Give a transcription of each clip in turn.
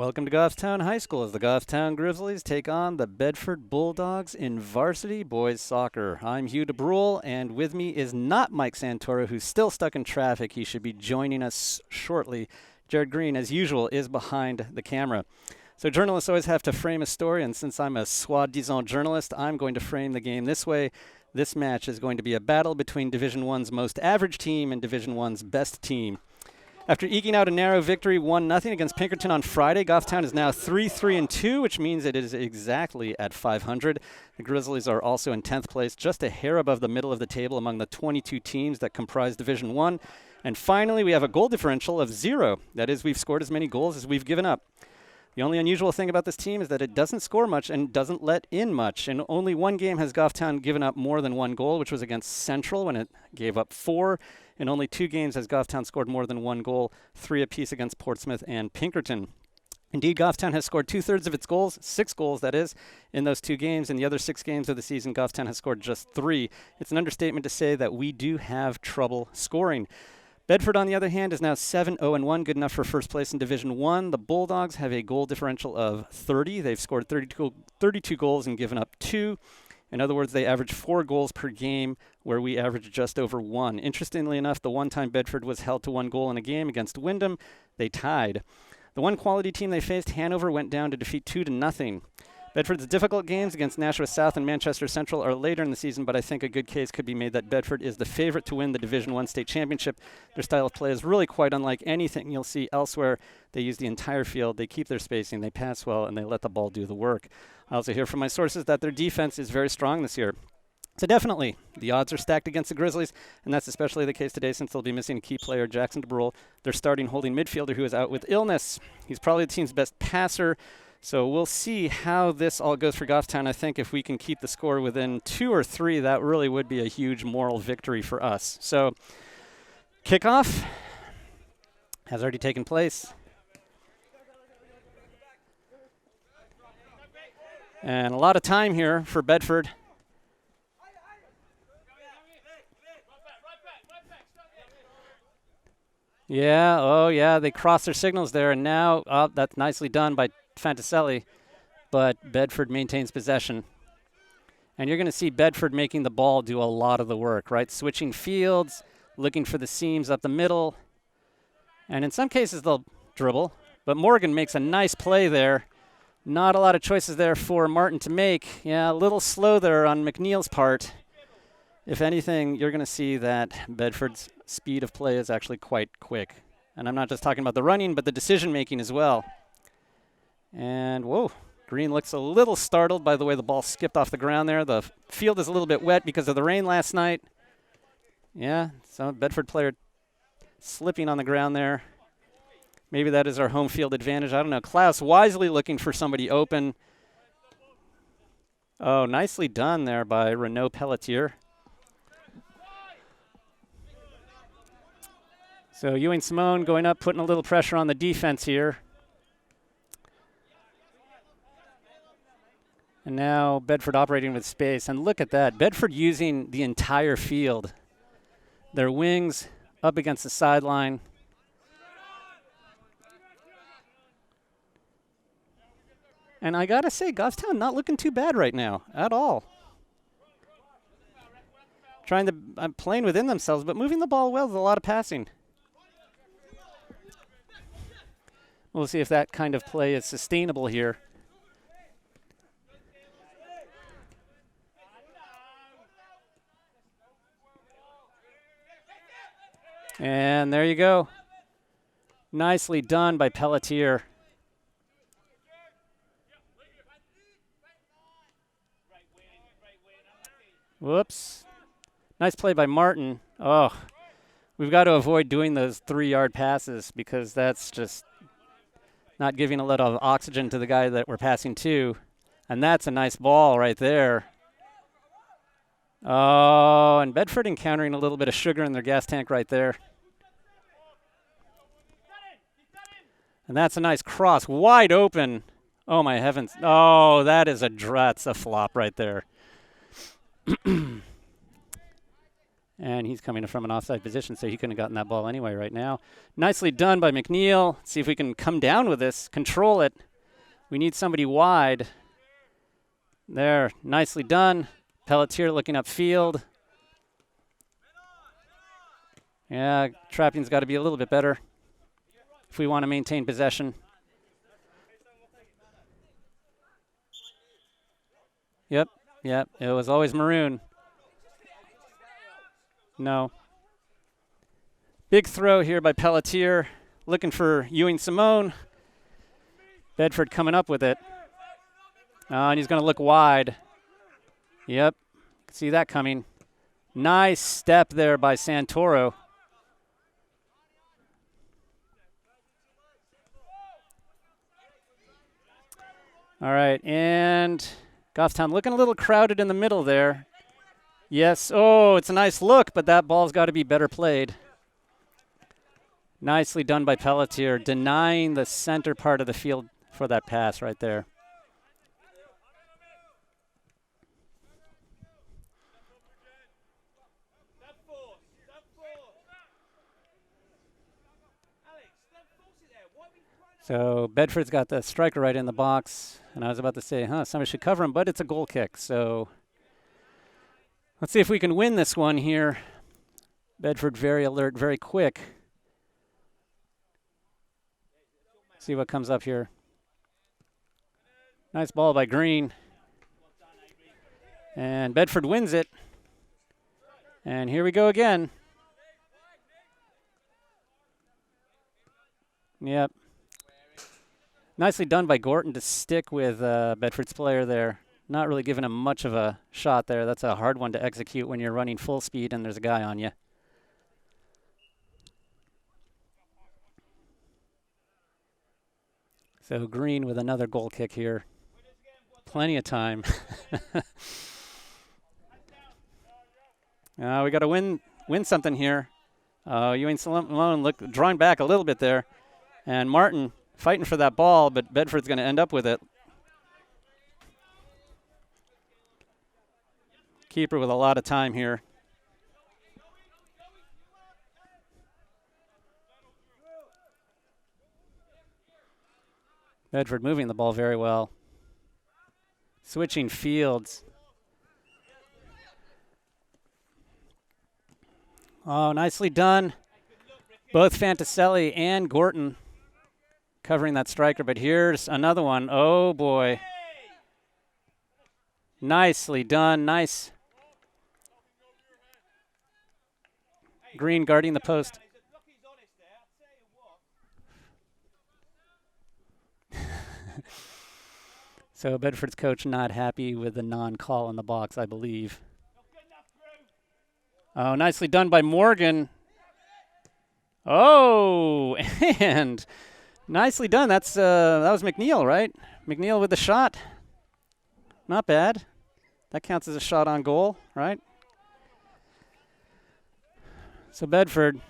Welcome to Goffstown High School as the Goffstown Grizzlies take on the Bedford Bulldogs in varsity boys soccer. I'm Hugh DeBrule, and with me is not Mike Santoro, who's still stuck in traffic. He should be joining us shortly. Jared Green, as usual, is behind the camera. So journalists always have to frame a story, and since I'm a soi-disant journalist, I'm going to frame the game this way. This match is going to be a battle between Division I's most average team and Division I's best team. After eking out a narrow victory 1-0 against Pinkerton on Friday, Goffstown is now 3-3-2, which means it is exactly at 500. The Grizzlies are also in 10th place, just a hair above the middle of the table among the 22 teams that comprise Division I. And finally, we have a goal differential of 0. That is, we've scored as many goals as we've given up. The only unusual thing about this team is that it doesn't score much and doesn't let in much. In only one game has Goffstown given up more than one goal, which was against Central when it gave up 4. In only 2 games has Goffstown scored more than 1 goal, 3 apiece against Portsmouth and Pinkerton. Indeed, Goffstown has scored 2/3 of its goals, 6 goals that is, in those 2 games. In the other 6 games of the season, Goffstown has scored just 3. It's an understatement to say that we do have trouble scoring. Bedford, on the other hand, is now 7-0-1, good enough for first place in Division I. The Bulldogs have a goal differential of 30. They've scored 32 goals and given up 2. In other words, they average 4 goals per game, where we average just over 1. Interestingly enough, the one time Bedford was held to 1 goal in a game against Wyndham, they tied. The one quality team they faced, Hanover, went down to defeat 2-0. Bedford's difficult games against Nashua South and Manchester Central are later in the season, but I think a good case could be made that Bedford is the favorite to win the Division I state championship. Their style of play is really quite unlike anything you'll see elsewhere. They use the entire field, they keep their spacing, they pass well, and they let the ball do the work. I also hear from my sources that their defense is very strong this year. So definitely, the odds are stacked against the Grizzlies, and that's especially the case today since they'll be missing a key player, Jackson DeBrule, their starting holding midfielder who is out with illness. He's probably the team's best passer. So we'll see how this all goes for Goffstown. I think if we can keep the score within 2 or 3, that really would be a huge moral victory for us. So kickoff has already taken place. And a lot of time here for Bedford. Yeah, oh yeah, they crossed their signals there, and now, that's nicely done by Fantaselli, but Bedford maintains possession. And you're going to see Bedford making the ball do a lot of the work, right? Switching fields, looking for the seams up the middle, and in some cases they'll dribble, but Morgan makes a nice play there. Not a lot of choices there for Martin to make. Yeah, a little slow there on McNeil's part. If anything, you're going to see that Bedford's speed of play is actually quite quick. And I'm not just talking about the running, but the decision-making as well. And, whoa, Green looks a little startled by the way the ball skipped off the ground there. The field is a little bit wet because of the rain last night. Yeah, so Bedford player slipping on the ground there. Maybe that is our home field advantage. I don't know. Klaus wisely looking for somebody open. Oh, nicely done there by Renaud Pelletier. So Ewing Simone going up, putting a little pressure on the defense here. And now Bedford operating with space. And look at that. Bedford using the entire field. Their wings up against the sideline. And I got to say, Goffstown not looking too bad right now at all. Playing within themselves, but moving the ball well with a lot of passing. We'll see if that kind of play is sustainable here. And there you go. Nicely done by Pelletier. Whoops. Nice play by Martin. Oh, we've got to avoid doing those 3-yard passes because that's just not giving a lot of oxygen to the guy that we're passing to. And that's a nice ball right there. Oh, and Bedford encountering a little bit of sugar in their gas tank right there. And that's a nice cross, wide open. Oh, my heavens. Oh, that's a flop right there. And he's coming from an offside position, so he couldn't have gotten that ball anyway right now. Nicely done by McNeil. See if we can come down with this, control it. We need somebody wide. There, nicely done. Pelletier looking upfield. Yeah, trapping's got to be a little bit better if we want to maintain possession. Yep, it was always maroon. No. Big throw here by Pelletier, looking for Ewing Simone. Bedford coming up with it. And he's going to look wide. Yep, see that coming. Nice step there by Santoro. All right, and Goffstown looking a little crowded in the middle there. Yes, oh, it's a nice look, but that ball's got to be better played. Nicely done by Pelletier, denying the center part of the field for that pass right there. So Bedford's got the striker right in the box, and I was about to say, somebody should cover him, but it's a goal kick. So let's see if we can win this one here. Bedford very alert, very quick. See what comes up here. Nice ball by Green. And Bedford wins it. And here we go again. Yep. Nicely done by Gorton to stick with Bedford's player there. Not really giving him much of a shot there. That's a hard one to execute when you're running full speed and there's a guy on you. So Green with another goal kick here. Plenty of time. We got to win something here. Ewing Simone drawing back a little bit there. And Martin fighting for that ball, but Bedford's going to end up with it. Keeper with a lot of time here. Bedford moving the ball very well. Switching fields. Oh, nicely done. Both Fantaselli and Gorton covering that striker, but here's another one. Oh, boy. Nicely done. Nice. Green guarding the post. So Bedford's coach not happy with the non-call in the box, I believe. Oh, nicely done by Morgan. Oh, and nicely done. That was McNeil, right? McNeil with the shot. Not bad. That counts as a shot on goal, right? So Bedford,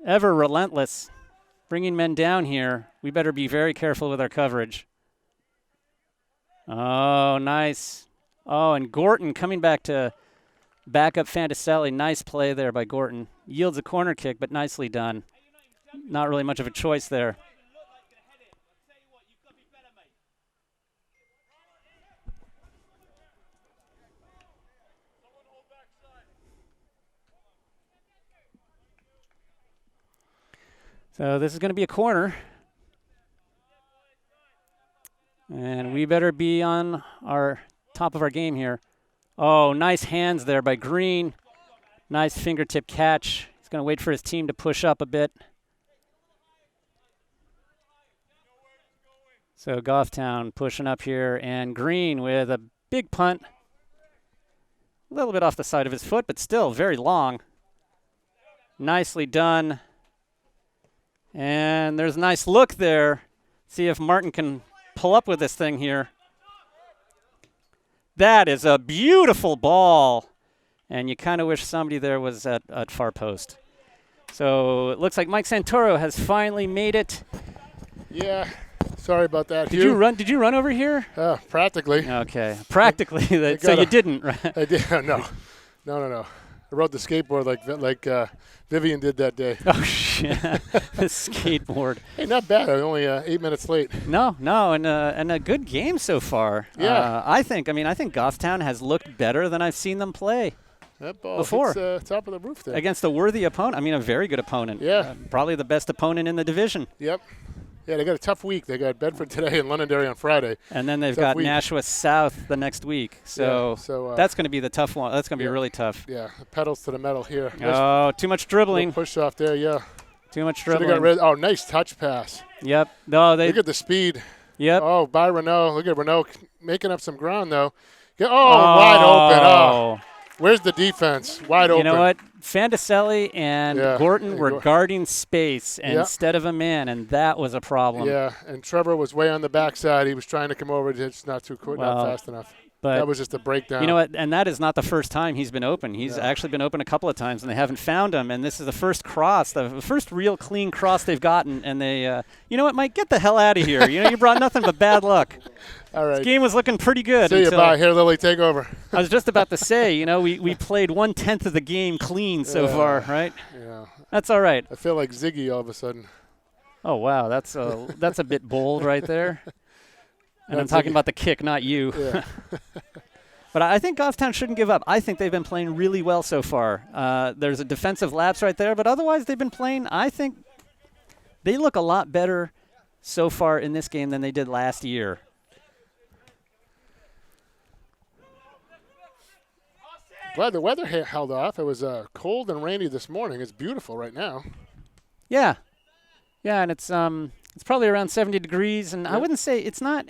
ever relentless, bringing men down here. We better be very careful with our coverage. Oh, nice. Oh, and Gorton coming back to back up Fantaselli. Nice play there by Gorton. Yields a corner kick, but nicely done. Not really much of a choice there. So this is going to be a corner. And we better be on our top of our game here. Oh, nice hands there by Green. Nice fingertip catch. He's going to wait for his team to push up a bit. So Goffstown pushing up here, and Green with a big punt. A little bit off the side of his foot, but still very long. Nicely done. And there's a nice look there. See if Martin can pull up with this thing here. That is a beautiful ball. And you kind of wish somebody there was at far post. So it looks like Mike Santoro has finally made it. Yeah, sorry about that. Did you run over here? Practically. Okay, practically. So you didn't, right? I did. No. I rode the skateboard like Vivian did that day. Oh, shit. The skateboard. Hey, not bad. I was only 8 minutes late. No, and a good game so far. Yeah. I think Goffstown has looked better than I've seen them play That ball before. hits top of the roof there. Against a worthy opponent. I mean, a very good opponent. Yeah. Probably the best opponent in the division. Yep. Yeah, they got a tough week. They got Bedford today and Londonderry on Friday. And then they've Tough got week. Nashua South the next week. So, that's going to be the tough one. That's going to be really tough. Yeah, pedals to the metal here. Oh, too much dribbling. Push off there, yeah. Too much Should've dribbling. got nice touch pass. Yep. No, Look at the speed. Yep. Oh, by Renault. Look at Renault making up some ground, though. Wide open. Oh. Where's the defense? Wide open. You know what? Fantaselli and Gorton were guarding space instead of a man, and that was a problem. Yeah, and Trevor was way on the backside. He was trying to come over. Just not fast enough. But that was just a breakdown. You know what? And that is not the first time he's been open. He's actually been open a couple of times, and they haven't found him. And this is the first cross, the first real clean cross they've gotten. And they, you know what, Mike? Get the hell out of here. You brought nothing but bad luck. All right. This game was looking pretty good. See you, bye. Here, Lily, take over. I was just about to say, we played 1/10 of the game clean so far, right? Yeah. That's all right. I feel like Ziggy all of a sudden. Oh, wow. That's a bit bold right there. And I'm talking about the kick, not you. Yeah. But I think Goffstown shouldn't give up. I think they've been playing really well so far. There's a defensive lapse right there, but otherwise they've been playing. I think they look a lot better so far in this game than they did last year. Glad the weather held off. It was cold and rainy this morning. It's beautiful right now. Yeah. Yeah, and it's probably around 70 degrees, and I wouldn't say it's not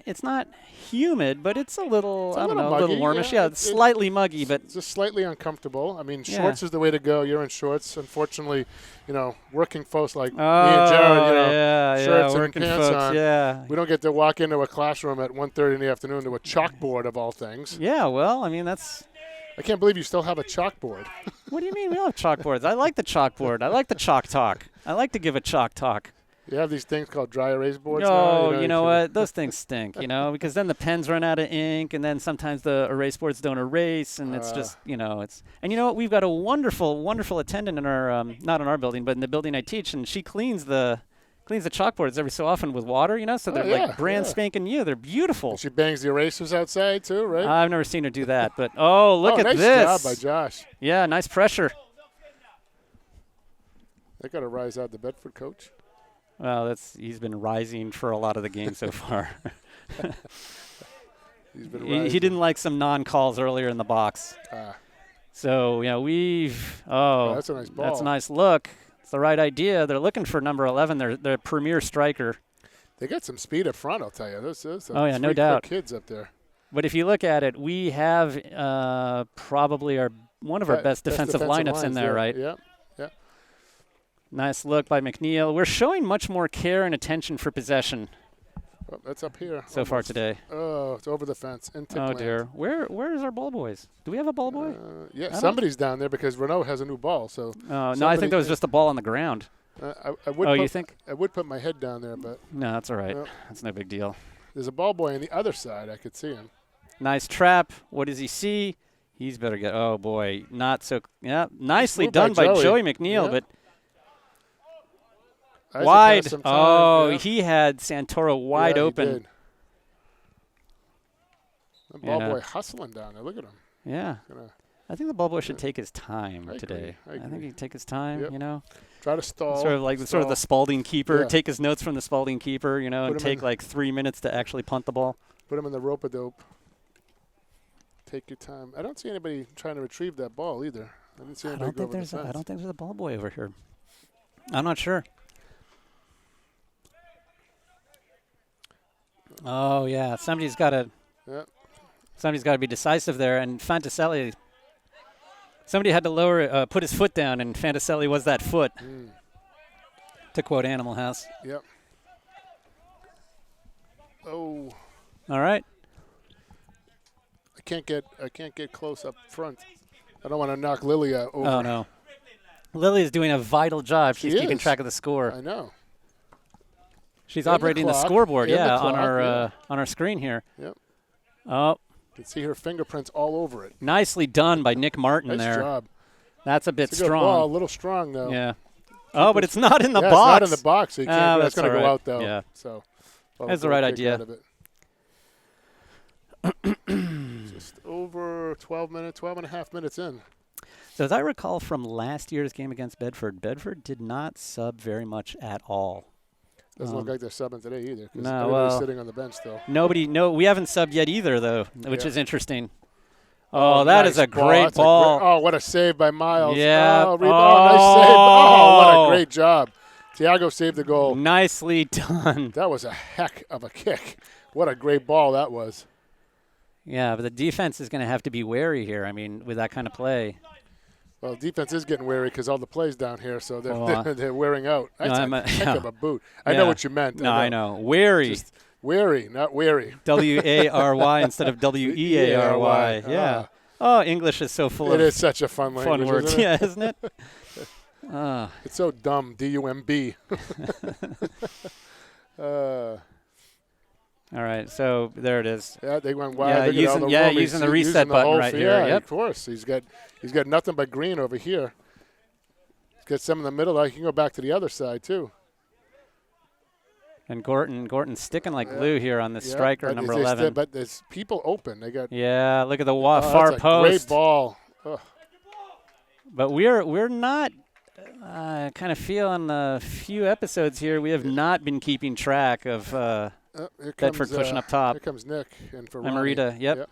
humid, but it's a little, a little warmish. Yeah, it's slightly muggy, but it's just slightly uncomfortable. I mean, shorts is the way to go. You're in shorts. Unfortunately, working folks like me and Jared, shirts and pants on. Yeah. We don't get to walk into a classroom at 1:30 in the afternoon to a chalkboard of all things. Yeah, well, I mean, that's... I can't believe you still have a chalkboard. What do you mean we don't have chalkboards? I like the chalkboard. I like the chalk talk. I like to give a chalk talk. You have these things called dry erase boards now? No, you know what? Those things stink, because then the pens run out of ink, and then sometimes the erase boards don't erase, and it's just, it's... And you know what? We've got a wonderful, wonderful attendant in our, not in our building, but in the building I teach, and she cleans the chalkboards every so often with water, so they're like brand spanking new. They're beautiful. She bangs the erasers outside too, right? I've never seen her do that, but look at nice this. Nice job by Josh. Yeah, nice pressure. They got to rise out the Bedford coach. Well, he's been rising for a lot of the game so far. He's been rising. He didn't like some non-calls earlier in the box. So, that's a nice ball. That's a nice look. It's the right idea. They're looking for number 11, their premier striker. They got some speed up front, I'll tell you. Those no doubt. Kids up there. But if you look at it, we have probably one of our best defensive lineups in there, right? Yep. Nice look by McNeil. We're showing much more care and attention for possession. Oh, that's up here. So far today. Oh, it's over the fence. Oh, dear. Where is our ball boys? Do we have a ball boy? Yeah, somebody's down there because Renault has a new ball. So. No, I think there was just a ball on the ground. You think? I would put my head down there, but. No, that's all right. That's no big deal. There's a ball boy on the other side. I could see him. Nice trap. What does he see? He's better get. Oh, boy. Not so. Yeah, nicely done by Joey McNeil, but. Isaac wide. He had Santoro wide open. He did. The ball boy hustling down there. Look at him. Yeah. I think the ball boy should take his time today. I agree. I think he'd take his time, Try to stall. Sort of the Spalding keeper. Yeah. Take his notes from the Spalding keeper, and take like 3 minutes to actually punt the ball. Put him in the rope-a-dope. Take your time. I don't see anybody trying to retrieve that ball either. I didn't see anybody go over the fence. I don't think there's a ball boy over here. I'm not sure. Oh, yeah. Somebody's got to be decisive there. And Fantaselli, somebody had to put his foot down, and Fantaselli was that foot, to quote Animal House. Yep. Oh. All right. I can't get close up front. I don't want to knock Lily over. Oh, no. Lily is doing a vital job. She's keeping track of the score. I know. She's operating the scoreboard, on our screen here. Yep. Oh. You can see her fingerprints all over it. Nicely done by Nick Martin there. Nice job. That's a bit it's a good strong. Ball, a little strong, though. Yeah. Oh, but it's not in the box. It's not in the box, so you can't. That's going to go out, though. Yeah. So that's the right idea. Just over 12 and a half minutes in. So as I recall from last year's game against Bedford, Bedford did not sub very much at all. Doesn't look like they're subbing today either. No, well, sitting on the bench still. We haven't subbed yet either, though, which is interesting. Oh, that is a great ball. What a save by Miles. Yeah. Nice save. Oh, what a great job. Thiago saved the goal. Nicely done. That was a heck of a kick. What a great ball that was. Yeah, but the defense is going to have to be wary here, I mean, with that kind of play. Well, defense is getting wary because all the plays down here, so they're wearing out. That's a heck of a boot. I know what you meant. No, I know. Wary. Just wary, not weary. W-A-R-Y instead of W-E-A-R-Y. Yeah. Oh, English is so full of It is such a fun language. Fun words, isn't it? It's so dumb, D-U-M-B. All right, so there it is. Yeah, they went wide. Yeah, using the reset button right here. Yeah, of course. He's got nothing but green over here. He's got some in the middle. He can go back to the other side too. And Gorton's sticking like glue here on the striker, number 11. But there's people open. They got. Yeah, look at the far that's a post. Great ball. Ugh. But we're not kind of feeling a few episodes here. We have not been keeping track of. Bedford pushing up top. Here comes Nick and for Amarita, yep.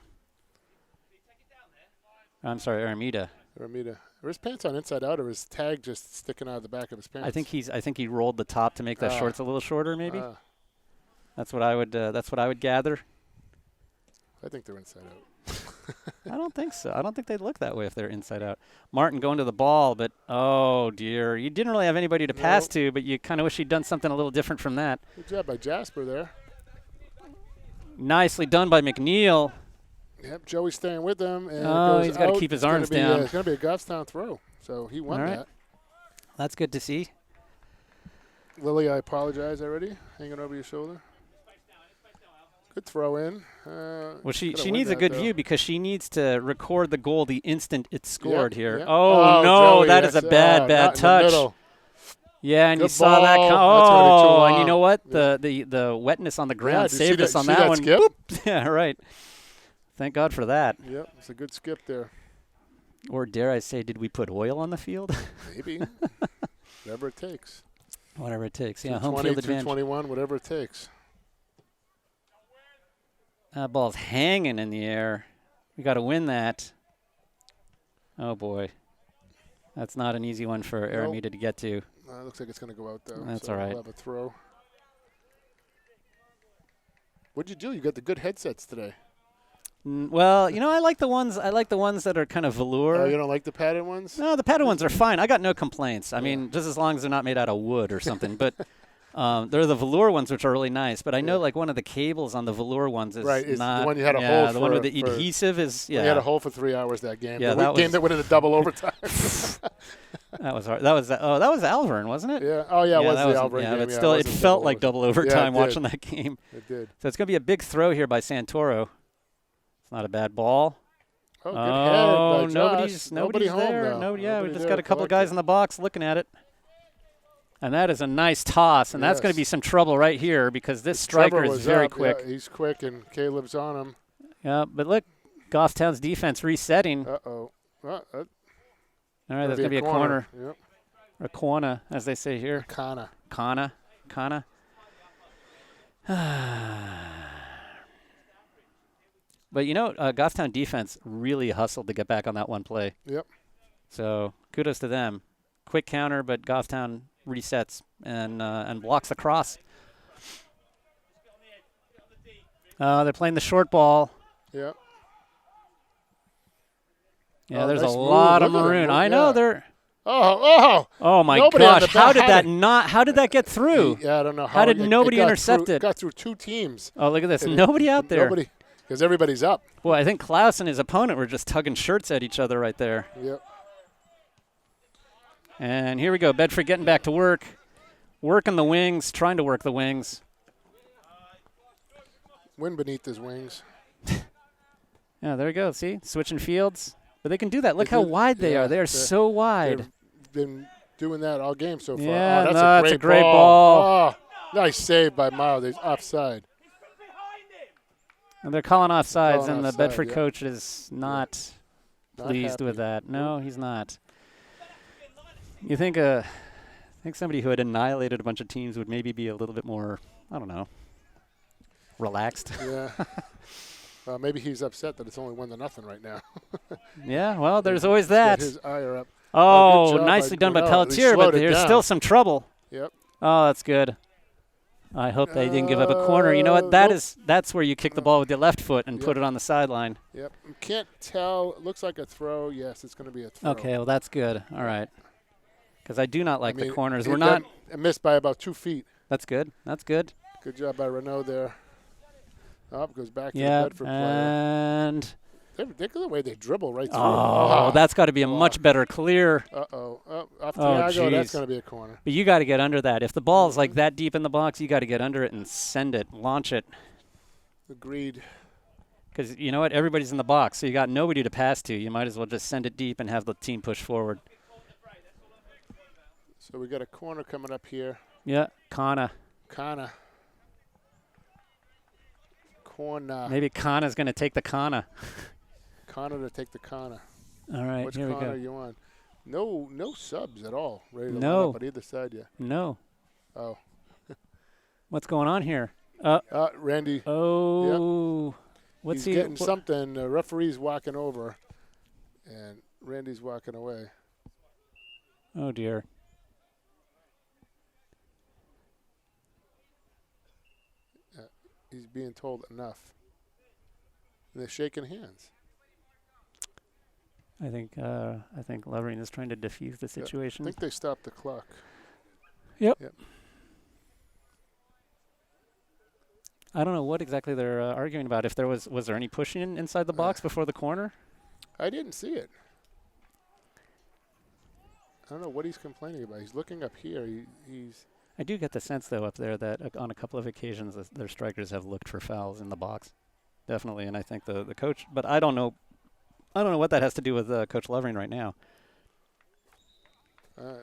I'm sorry, Aramita. Are his pants on inside out, or his tag just sticking out of the back of his pants? I think he rolled the top to make the shorts a little shorter, maybe. That's what I would gather. I think they're inside out. I don't think so. I don't think they'd look that way if they're inside out. Martin going to the ball, but oh dear, you didn't really have anybody to pass to, but you kind of wish he'd done something a little different from that. Good job by Jasper there. Nicely done by McNeil. Yep, Joey's staying with them. And he's got to keep his arms down. It's going to be a Goffstown throw, so he won that. That's good to see. Lily, I apologize already. Hanging over your shoulder. Good throw in. Well, she needs a good view because she needs to record the goal the instant it's scored here. Yep. Oh, no, Joey, that is a bad touch. Yeah, and good you saw that. Oh, and you know what? The wetness on the ground saved us on that one. Skip? Yeah, right. Thank God for that. Yep, it's a good skip there. Or dare I say, did we put oil on the field? Maybe. Whatever it takes. Whatever it takes. Yeah, home field advantage. 221, whatever it takes. That ball's hanging in the air. We got to win that. Oh, boy. That's not an easy one for Aramita to get to. Looks like it's going to go out, though. That's so all right. We'll have a throw. What'd you do? You got the good headsets today. Well, I like the ones that are kind of velour. Oh, you don't like the padded ones? No, the padded ones are fine. I got no complaints. I mean, just as long as they're not made out of wood or something. But they're the velour ones, which are really nice. But I know like one of the cables on the velour ones is not. The one you had a hold for. The one with the adhesive is. Yeah. We had a hold for 3 hours that game. Yeah, the game that went into double overtime. That was hard. That was Alvern, wasn't it? Yeah. Oh yeah, it was the Alvern game. But still, it felt like double overtime watching that game. It did. So it's going to be a big throw here by Santoro. It's not a bad ball. Oh, good head by Josh. Nobody's home there. now. We just got a couple of guys in the box looking at it. And that is a nice toss, and that's going to be some trouble right here because this striker is very quick. Yeah, he's quick, and Caleb's on him. Yeah, but look, Goffstown's defense resetting. Uh-oh. All right, that's going to be a corner. Yep. Or corner, as they say here. Kana. But, Goffstown defense really hustled to get back on that one play. Yep. So kudos to them. Quick counter, but Goffstown resets and blocks the cross. They're playing the short ball. Yep. Yeah, there's nice a lot of maroon. I know they're. Oh my gosh! How did that get through? Yeah, I don't know. How did nobody intercept it? Got through two teams. Oh, look at this! Nobody out there. Nobody, because everybody's up. Well, I think Klaus and his opponent were just tugging shirts at each other right there. Yep. And here we go. Bedford getting back to work, working the wings, trying to work the wings. Wind beneath his wings. Yeah, there we go. See, switching fields. But they can do that. Look how wide they are. They are so wide. They've been doing that all game so far. Yeah, oh, that's a great ball. Oh, nice save by Miles. He's offside. And they're calling offsides, and the Bedford coach is not pleased with that. No, he's not. You think somebody who had annihilated a bunch of teams would maybe be a little bit more, I don't know, relaxed. Yeah. Maybe he's upset that it's only 1-0 right now. Yeah, well, there's always that. His ire up. Oh, nicely done by Pelletier, but there's still some trouble. Yep. Oh, that's good. I hope they didn't give up a corner. You know what? That's where you kick the ball with your left foot and put it on the sideline. Yep. Can't tell. It looks like a throw. Yes, it's going to be a throw. Okay, well, that's good. All right. Because I do not like the corners. We're not missed by about 2 feet. That's good. That's good. Good job by Renault there. Up goes back to the Bedford player. And look at the way they dribble right through. Oh, that's got to be a much better clear. Uh-oh. Off Thiago, that's going to be a corner. But you got to get under that. If the ball's like that deep in the box, you got to get under it and send it, launch it. Agreed. Because you know what? Everybody's in the box, so you got nobody to pass to. You might as well just send it deep and have the team push forward. So we got a corner coming up here. Yeah, Kana. Corner. Maybe Kana's going to take the Kana. Kana to take the Kana. All right, Which here we Kana go. are you on? No subs at all. Ready to line No. up on either side yet. No. Oh. What's going on here? Randy. Oh. Yep. What's He's getting something. The referee's walking over, and Randy's walking away. Oh, dear. He's being told enough. And they're shaking hands. I think Lovering is trying to defuse the situation. I think they stopped the clock. Yep. I don't know what exactly they're arguing about. If there was there any pushing inside the box before the corner? I didn't see it. I don't know what he's complaining about. He's looking up here. He's. I do get the sense, though, up there that on a couple of occasions their strikers have looked for fouls in the box, definitely. And I think the coach, but I don't know what that has to do with Coach Lovering right now. All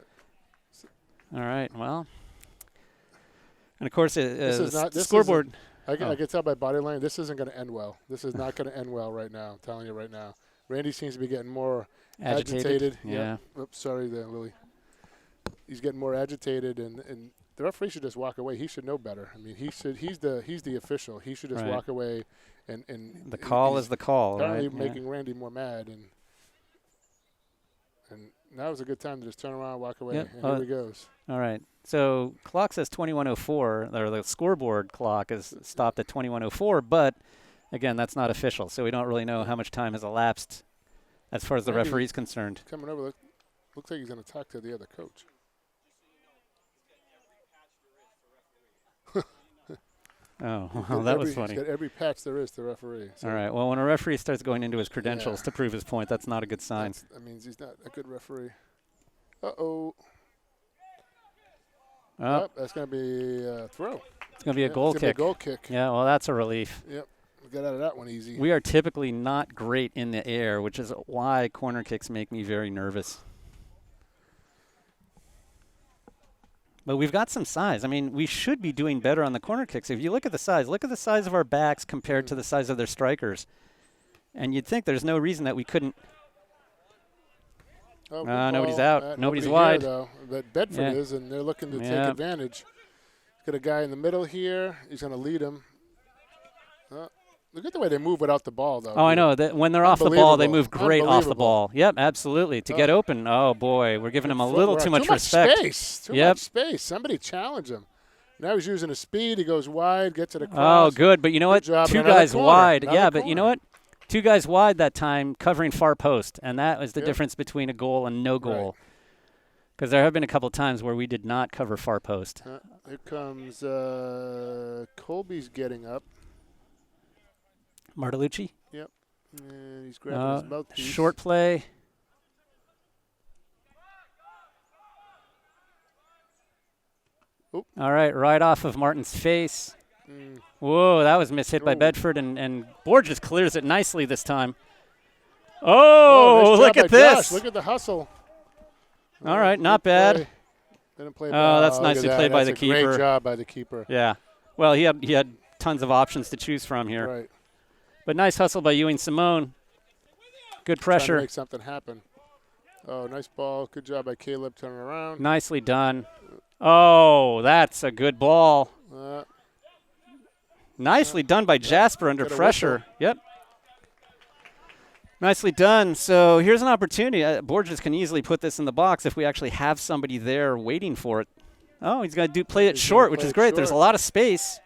right, well, and of course this scoreboard. I can tell by body language this isn't going to end well. This is not going to end well right now. I'm telling you right now. Randy seems to be getting more agitated. Yeah. Oops, sorry there, Lily. He's getting more agitated, and the referee should just walk away. He should know better. I mean, he's the official. He should just walk away, and the call is the call. Apparently, right? making Randy more mad, and now is a good time to just turn around and walk away. Yep. And here he goes. All right. So clock says 21:04, or the scoreboard clock is stopped at 21:04, but again, that's not official, so we don't really know how much time has elapsed as far as the referee's concerned. Coming over, looks like he's going to talk to the other coach. Oh, well, that was funny. He's got every patch there is to referee. So. All right. Well, when a referee starts going into his credentials to prove his point, that's not a good sign. That means he's not a good referee. Uh-oh. Oh, that's going to be a throw. It's going to be a goal kick. Be a goal kick. Yeah, well, that's a relief. Yep. We got out of that one easy. We are typically not great in the air, which is why corner kicks make me very nervous. But we've got some size. I mean, we should be doing better on the corner kicks. If you look at the size of our backs compared to the size of their strikers. And you'd think there's no reason that we couldn't. Oh, nobody's out. Nobody's Here, wide. though. But Bedford is, and they're looking to take advantage. Got a guy in the middle here. He's going to lead him. Look at the way they move without the ball, though. Oh, I know. When they're off the ball, they move great off the ball. Yep, absolutely. To get open. Oh, boy. We're giving him a little too much respect. Too much space. Somebody challenge him. Now he's using his speed. He goes wide, gets it across. Oh, good. But you know what? Two guys wide. Yeah, but you know what? 2 guys wide that time covering far post. And that was the difference between a goal and no goal. Because there have been a couple times where we did not cover far post. Here comes Colby's getting up. Martelucci. Yep. And he's grabbing his mouthpiece. Short play. Oop. All right off of Martin's face. Whoa, that was mishit by Bedford, and Borges clears it nicely this time. Oh, nice look job at by this. Josh. Look at the hustle. All right, not Good bad. play. Didn't play Oh, that's look at nicely that. played by That's the a keeper. Great job by the keeper. Yeah. Well, he had tons of options to choose from here. Right. But nice hustle by Ewing Simone. Good Trying pressure. to make something happen. Oh, nice ball. Good job by Caleb turning around. Nicely done. Oh, that's a good ball. Nicely done by Jasper under pressure. Yep. Nicely done. So here's an opportunity. Borges can easily put this in the box if we actually have somebody there waiting for it. Oh, he's going to play it short, which is great. There's a lot of space.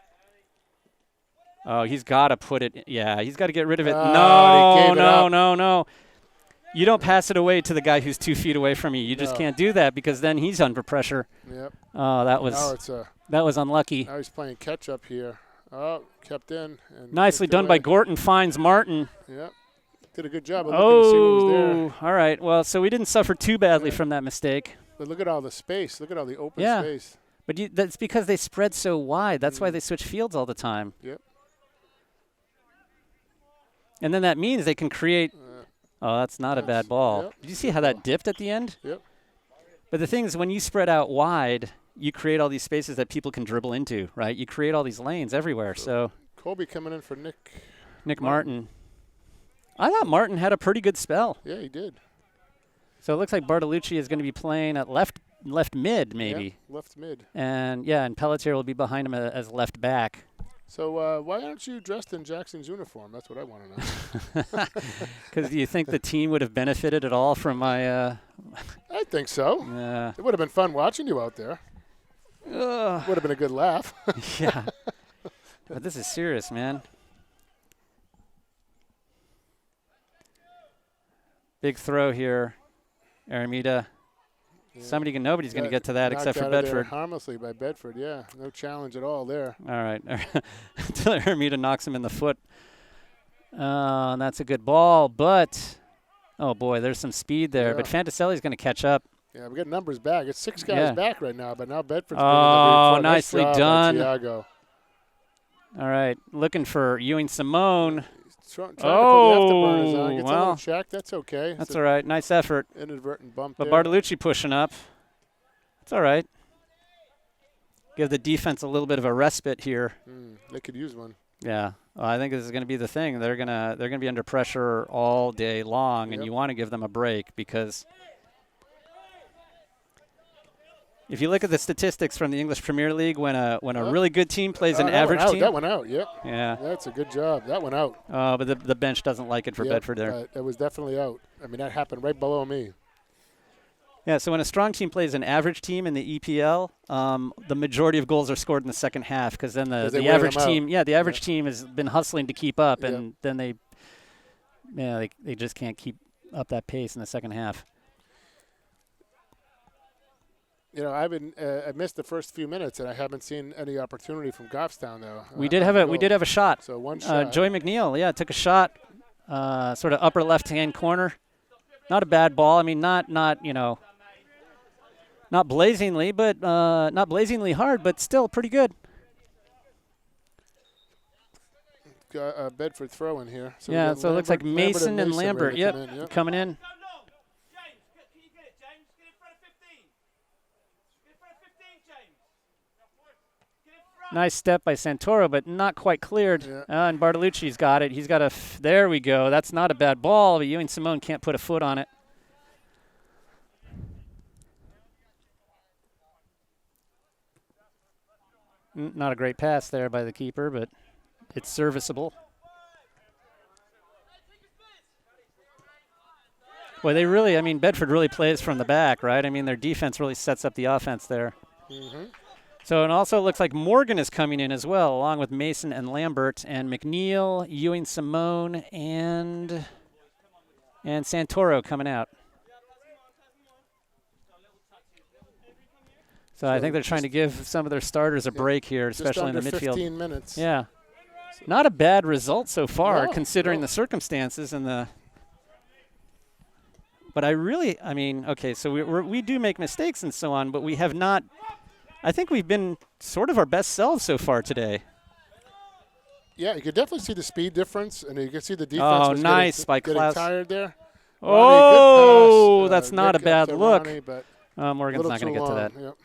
Oh, he's got to put it. Yeah, he's got to get rid of it. No. You don't pass it away to the guy who's 2 feet away from you. You just can't do that because then he's under pressure. Yep. Oh, that was unlucky. Now he's playing catch up here. Oh, kept in. And nicely done by Gorton. Finds Martin. Yep. Did a good job of looking to see what was there. All right. Well, so we didn't suffer too badly from that mistake. But look at all the space. Look at all the open space. But that's because they spread so wide. That's why they switch fields all the time. Yep. And then that means they can create. Oh, that's not a bad ball. Yep. Did you see how that dipped at the end? Yep. But the thing is, when you spread out wide, you create all these spaces that people can dribble into, right? You create all these lanes everywhere. So Colby coming in for Nick Martin. I thought Martin had a pretty good spell. Yeah, he did. So it looks like Bartolucci is going to be playing at left mid, maybe. Yeah, left mid. And Pelletier will be behind him as left back. So why aren't you dressed in Jackson's uniform? That's what I want to know. Because do you think the team would have benefited at all from my I think so. Yeah. It would have been fun watching you out there. Would have been a good laugh. Yeah. But this is serious, man. Big throw here. Aramita. Yeah. Nobody's going to get to that except for Bedford. Harmlessly by Bedford, yeah. No challenge at all there. All right. Until Aramita knocks him in the foot. And that's a good ball, but, oh, boy, there's some speed there. Yeah. But Fantaselli's going to catch up. Yeah, we got numbers back. It's 6 guys back right now, but now Bedford's bringing the nicely done. Tiago. All right. Looking for Ewing Simone. Trying to put the afterburners on. Gets a little check. That's okay. That's all right. Nice effort. Inadvertent bump but there. Bartolucci pushing up. It's all right. Give the defense a little bit of a respite here. They could use one. Yeah. Well, I think this is going to be the thing. They're gonna be under pressure all day long, and you want to give them a break because if you look at the statistics from the English Premier League, when a really good team plays an average team. That went out, yep. Yeah. That's a good job. That went out. But the bench doesn't like it for Bedford there. It was definitely out. I mean, that happened right below me. Yeah, so when a strong team plays an average team in the EPL, the majority of goals are scored in the second half because then the average team, the average team has been hustling to keep up, and then they just can't keep up that pace in the second half. You know, I missed the first few minutes, and I haven't seen any opportunity from Goffstown though. We did have a shot. So one shot. Joey McNeil, took a shot, sort of upper left-hand corner. Not a bad ball. I mean, not blazingly, but not blazingly hard, but still pretty good. Got Bedford throw in here. So so it looks like Mason and Lambert. Coming in. Nice step by Santoro, but not quite cleared. Yeah. And Bartolucci's got it. He's got there we go. That's not a bad ball, but Ewing Simone can't put a foot on it. Not a great pass there by the keeper, but it's serviceable. Well, Bedford really plays from the back, right? I mean, their defense really sets up the offense there. Mm-hmm. So it also looks like Morgan is coming in as well, along with Mason and Lambert and McNeil, Ewing Simone, and Santoro coming out. So I think they're trying to give some of their starters a break here, especially in the midfield. 15 minutes. Yeah. Not a bad result so far, considering the circumstances and the. But so we do make mistakes and so on, but we have not. I think we've been sort of our best selves so far today. Yeah, you could definitely see the speed difference, and you can see the defense was nice by getting Klaus. tired there. Ronnie, good pass. That's not a Nick bad to look. Ronnie, but Morgan's not going to get to that. Yep.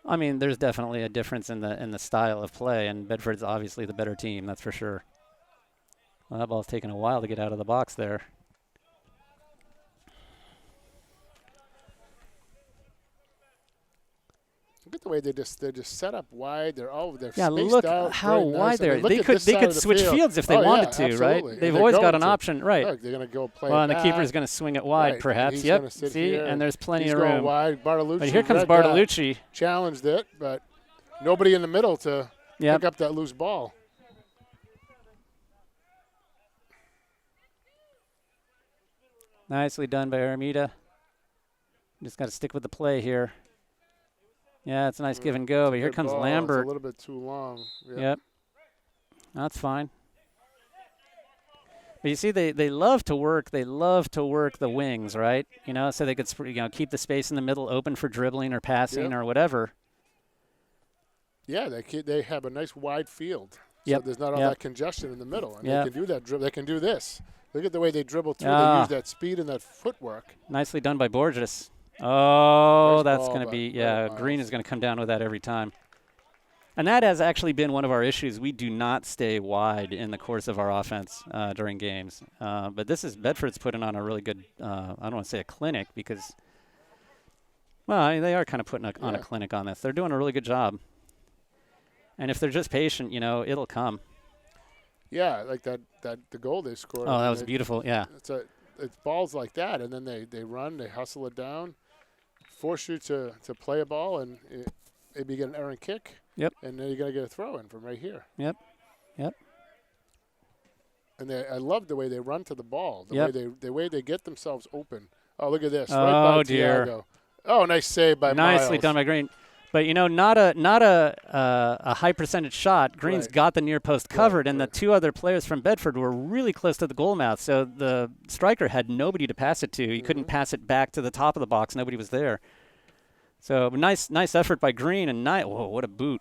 I mean, there's definitely a difference in the style of play, and Bedford's obviously the better team, that's for sure. Well, that ball's taking a while to get out of the box there. Look at the way they're just set up wide. They're yeah, spaced look out how very wide nice. they're. I mean, They could switch fields if they wanted to, right? They've always got an option, right? Look, they're going to go play. Well, and the keeper's going to swing it wide, right. perhaps. Yep. See, and there's plenty of room. He's going wide. Bartolucci. But here comes Bartolucci. Challenged it, but nobody in the middle to pick up that loose ball. Nicely done by Aramita. Just got to stick with the play here. Yeah, it's a nice give and go, but here comes Lambert. It's a little bit too long. Yep. That's fine. But you see, they love to work. They love to work the wings, right? You know, so they could keep the space in the middle open for dribbling or passing or whatever. Yeah, they have a nice wide field. Yep. So there's not all that congestion in the middle. And they can do that. They can do this. Look at the way they dribble through. They use that speed and that footwork. Nicely done by Borges. Oh, nice that's going to be, Green is going to come down with that every time. And that has actually been one of our issues. We do not stay wide in the course of our offense during games. But Bedford's putting on a really good, I don't want to say a clinic because, well, I mean, they are kind of putting on a clinic on this. They're doing a really good job. And if they're just patient, it'll come. Yeah, like the goal they scored. Oh, that was beautiful, yeah. It's balls like that, and then they run, they hustle it down, force you to play a ball, and maybe get an errant kick. Yep. And then you're going to get a throw in from right here. Yep. And I love the way they run to the ball, the way they get themselves open. Oh, look at this. Oh, by dear. Thiago. Oh, nice save by Nicely Miles. done by Green. But, not a high percentage shot. Green's got the near post covered, and the two other players from Bedford were really close to the goal mouth. So the striker had nobody to pass it to. He couldn't pass it back to the top of the box. Nobody was there. So nice effort by Green, and whoa, what a boot.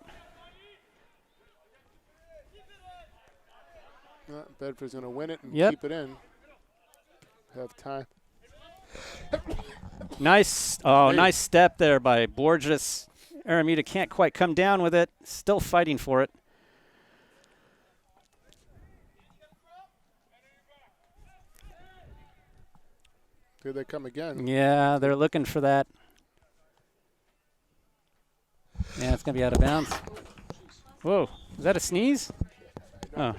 Bedford's going to win it and keep it in. Have time. Nice step there by Borges. Aramita can't quite come down with it. Still fighting for it. Here they come again. Yeah, they're looking for that. Yeah, it's going to be out of bounds. Whoa, is that a sneeze? Oh.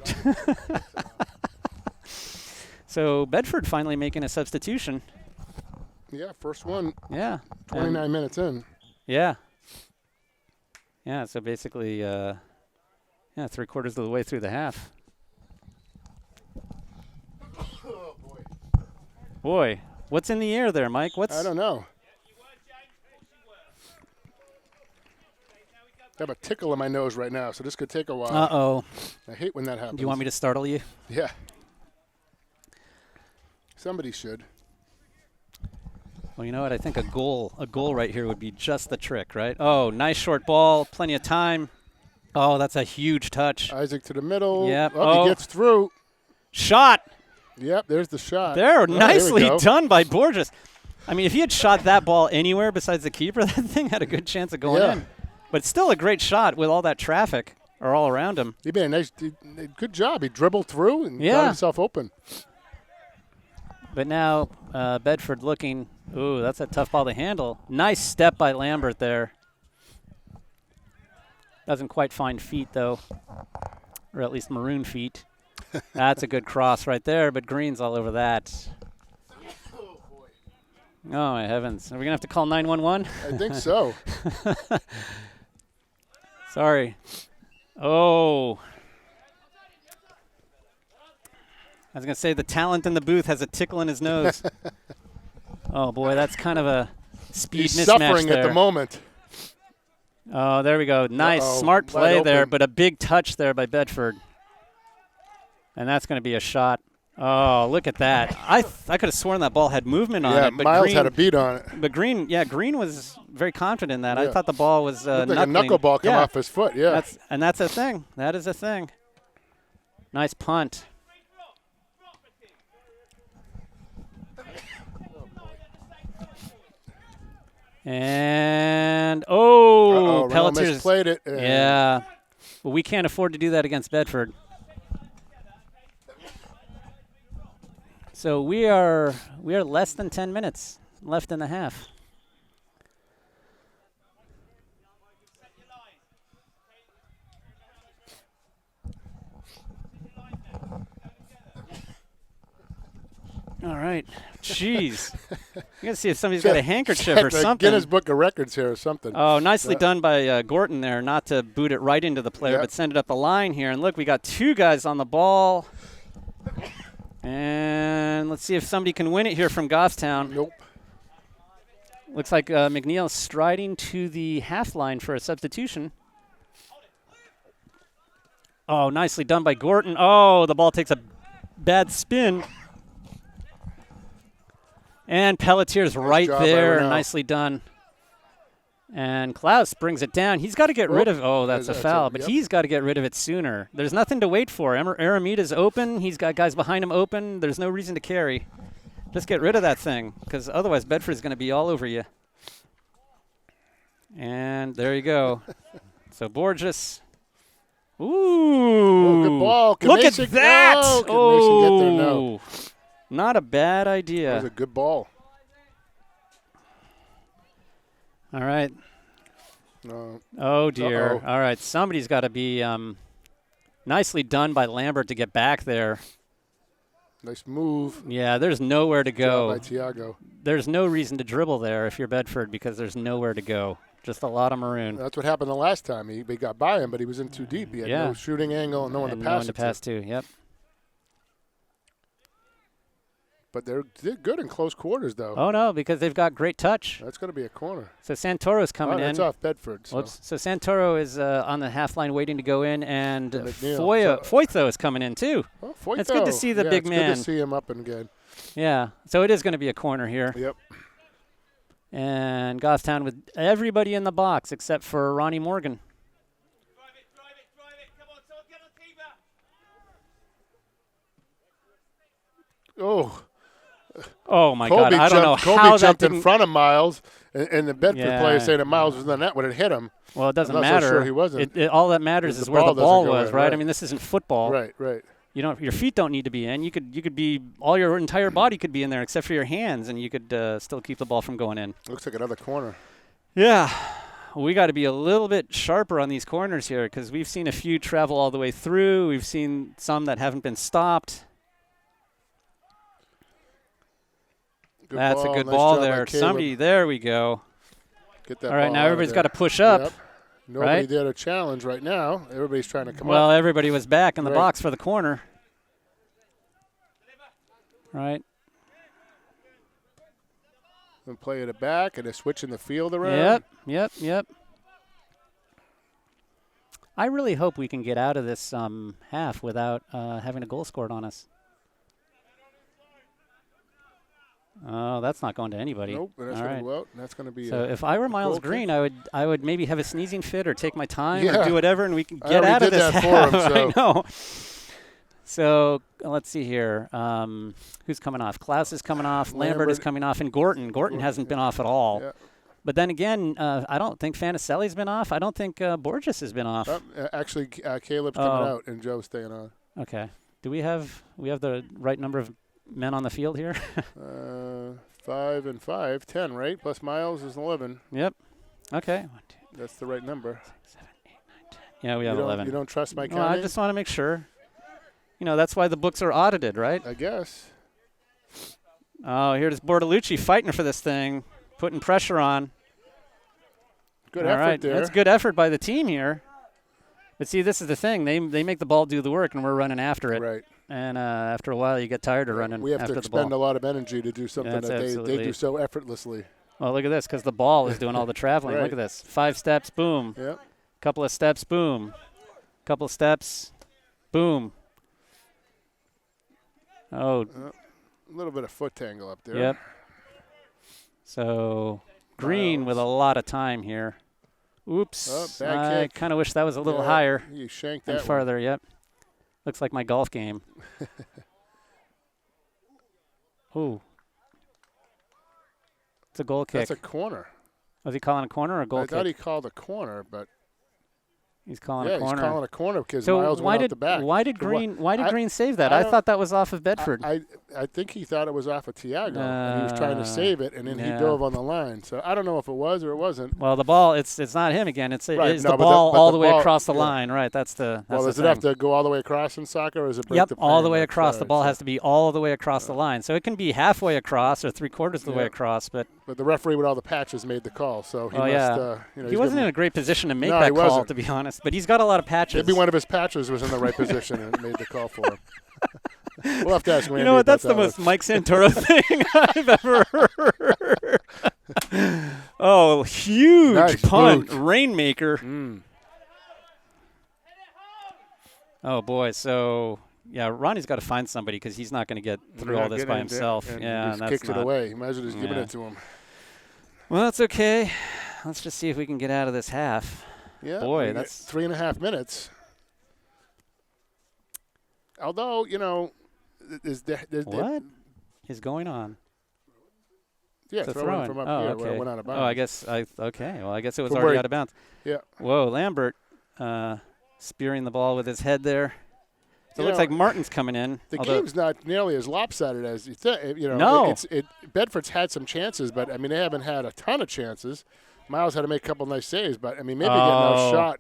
So Bedford finally making a substitution. Yeah, first one. Yeah. 29 minutes in. Yeah. Yeah, so basically, 3/4 of the way through the half. Oh, boy. Boy, what's in the air there, Mike? I don't know. I have a tickle in my nose right now, so this could take a while. Uh-oh. I hate when that happens. Do you want me to startle you? Yeah. Somebody should. Well, you know what? I think a goal right here would be just the trick, right? Oh, nice short ball, plenty of time. Oh, that's a huge touch. Isaac to the middle. Yep. Oh, he gets through. Shot. Yep, there's the shot. There, nicely done by Borges. I mean, if he had shot that ball anywhere besides the keeper, that thing had a good chance of going in. But still a great shot with all that traffic all around him. He made a good job. He dribbled through and got himself open. But now Bedford looking. Ooh, that's a tough ball to handle. Nice step by Lambert there. Doesn't quite find feet, though, or at least maroon feet. That's a good cross right there, but Green's all over that. Oh, my heavens. Are we going to have to call 911? I think so. Sorry. Oh. I was going to say the talent in the booth has a tickle in his nose. Oh, boy, that's kind of a speed He's mismatch suffering there. at the moment. Oh, there we go. Nice, smart play there, but a big touch there by Bedford. And that's going to be a shot. Oh, look at that. I could have sworn that ball had movement on it. But Miles had a beat on it. But Green was very confident in that. Yeah. I thought the ball was like a knuckleball come off his foot, That's a thing. That is a thing. Nice punt. And, Renault Pelletier's. misplayed it. Yeah. Well, we can't afford to do that against Bedford. So we are less than 10 minutes left in the half. All right. Jeez. You got to see if somebody's got a handkerchief or something. Guinness Book of Records here or something. Oh, nicely done by Gorton there, not to boot it right into the player, but send it up the line here. And look, we got 2 guys on the ball. And let's see if somebody can win it here from Goffstown. Nope. Looks like McNeil striding to the half line for a substitution. Oh, nicely done by Gorton. Oh, the ball takes a bad spin. And Pelletier's right there. Nicely done. And Klaus brings it down. He's got to get rid of – oh, that's a foul. But he's got to get rid of it sooner. There's nothing to wait for. Aramita's open. He's got guys behind him open. There's no reason to carry. Just get rid of that thing because otherwise Bedford's going to be all over you. And there you go. So Borges. Ooh. Oh, good ball. Look at that. Oh, get there? No. Not a bad idea. That was a good ball. All right. No. Oh, dear. All right. Somebody's got to be nicely done by Lambert to get back there. Nice move. Yeah, there's nowhere to go. By Tiago. There's no reason to dribble there if you're Bedford because there's nowhere to go. Just a lot of maroon. That's what happened the last time. He got by him, but he was in too deep. He had no shooting angle and no one to pass to. Yep. But they're good in close quarters, though. Oh, no, because they've got great touch. That's going to be a corner. So Santoro's coming in. That's off Bedford. So. Whoops. So Santoro is on the half line waiting to go in, and Foytho is coming in, too. Oh, Foytho. It's good to see the big man. It's good to see him up and good. Yeah. So it is going to be a corner here. Yep. And Goffstown with everybody in the box except for Ronnie Morgan. Drive it. Come on, someone get on keeper. Oh. Oh, my God. I don't know how that Colby jumped in front of Miles, and the Bedford player saying that Miles was in the net when it hit him. Well, it doesn't I'm matter. not so sure he wasn't. All that matters is where the ball was, right? Right? I mean, this isn't football. Right. You know, your feet don't need to be in. You could be all your entire body could be in there except for your hands, and you could still keep the ball from going in. Looks like another corner. Yeah, we got to be a little bit sharper on these corners here because we've seen a few travel all the way through. We've seen some that haven't been stopped. That's a good ball there. Somebody, there we go. Get that all right, ball now everybody's got to push up. Yep. Nobody there to challenge right now. Everybody's trying to come up. Well, everybody was back in the box for the corner. Right. And play it back, and they're switching the field around. Yep. I really hope we can get out of this half without having a goal scored on us. Oh, that's not going to anybody. Nope, and that's going to go out, and that's going to be so if I were Miles Green, I would maybe have a sneezing fit or take my time or do whatever, and we can get out of this half. For him, so. I know. So let's see here. Who's coming off? Klaus is coming off. Lambert is coming off, and Gorton. Gorton hasn't been off at all. Yeah. But then again, I don't think Fanicelli's been off. I don't think Borges has been off. Actually, Caleb's coming out, and Joe's staying on. Okay. Do we have the right number of men on the field here? 5 and 5, 10, right? Plus Miles is 11. Yep. Okay. That's the right number. 6, 7, 8, 9, 10. Yeah, we have 11. You don't trust my counting? No, I just want to make sure. You know, that's why the books are audited, right? I guess. Oh, here's Bortolucci fighting for this thing, putting pressure on. Good effort there. That's good effort by the team here. But see, this is the thing. They make the ball do the work, and we're running after it. Right. And after a while, you get tired of running after the ball. We have to expend a lot of energy to do something that they do so effortlessly. Well, look at this, because the ball is doing all the traveling. Look at this. 5 steps, boom. Yep. Couple of steps, boom. Couple of steps, boom. Oh. A little bit of foot tangle up there. Yep. So Green with a lot of time here. Oops. I kind of wish that was a little higher. You shanked that and farther, yep. Looks like my golf game. Ooh. It's a goal kick. That's a corner. Was he calling a corner or a goal I kick? thought he called a corner, but He's calling a corner. he's calling a corner because So Miles why went out did the back. why did So Green I- Green save that? I I don't- thought that was off of Bedford. I think he thought it was off of Tiago, and he was trying to save it, and then he yeah. dove on the line. So I don't know if it was or it wasn't. Well, the ball, it's not him again. It's Right, it's no, the but ball but all the way ball- across the yeah. line. Right, that's the Well, that's does the it have thing. to go all the way across in soccer, or is it break Yep, the all the plane? way Like, across. The sorry, ball so- has to be all the way across the line. So it can be halfway across or 3/4 of the way Yeah. across. But But the referee with all the patches made the call, so he oh must. yeah, You know, he wasn't in a great position to make No, that he call, wasn't. to be honest. But he's got a lot of patches. Maybe one of his patches was in the right position and made the call for him. We'll have to ask Randy. You know what? about That's the that most one. Mike Santoro thing I've ever heard. Oh, huge Nice punt, boot. rainmaker. Mm. Oh boy, so yeah, Ronnie's got to find somebody because he's not going to get through Yeah, all this get by in there, himself. and Yeah, he and just that's kicks not. it away. He might as well just giving Yeah. it to him. Well, that's okay. Let's just see if we can get out of this half. Yeah, Boy, we get that's- 3.5 minutes. Although, you know, there's What is going on? yeah, It's a throwing throw-in. from up Oh, here okay. where it went out of bounds. Oh, I guess okay. Well, I guess it was From already where out of bounds. Yeah. Whoa, Lambert spearing the ball with his head there. So it You looks know, like Martin's coming in. The although- game's not nearly as lopsided as you think. You know, No. Bedford's had some chances, but I mean they haven't had a ton of chances. Miles had to make a couple nice saves, but I mean maybe getting outshot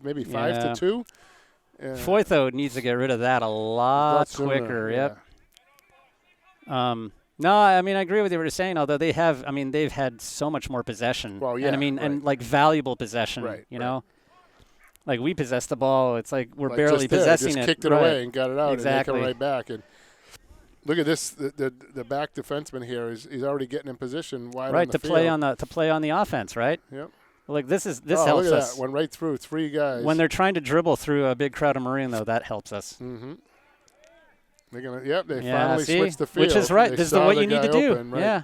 maybe 5 Yeah. to 2. Foytho needs to get rid of that a lot sooner, quicker. yeah. Yep. No, I mean I agree with you what you're saying. Although they've had so much more possession. Well, And I yeah, mean, right. and like valuable possession. Right, You right. know, like we possess the ball. It's like we're Like barely just there, possessing just it. kicked it Right. away and got it out, Exactly. and they come right back. And look at this, the back defenseman here he's already getting in position wide Right on the to play field. on the offense. Right. Yep. Like this Oh, helps look at us that. Went right through 3 guys. when they're trying to dribble through a big crowd of Marine. Though that helps us. Mm-hmm. They're gonna. Yep. They Yeah, finally see? switched the field. Which is right. They This is saw what the you need guy to do. open, right. Yeah.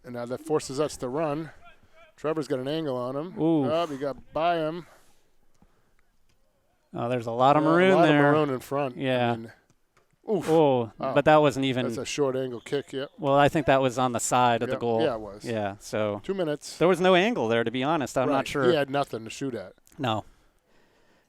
And now that forces us to run. Trevor's got an angle on him. Ooh. Oh, he got by him. Oh, there's a lot of Yeah, Maroon a lot there. of maroon in front. Yeah. I mean, oof. Oh, but that wasn't even. That's a short angle kick. Yep. Well, I think that was on the side of the Yep. goal. Yeah, it was. Yeah, so 2 minutes. there was no angle there, to be honest. I'm not Right. sure. He had nothing to shoot at. No.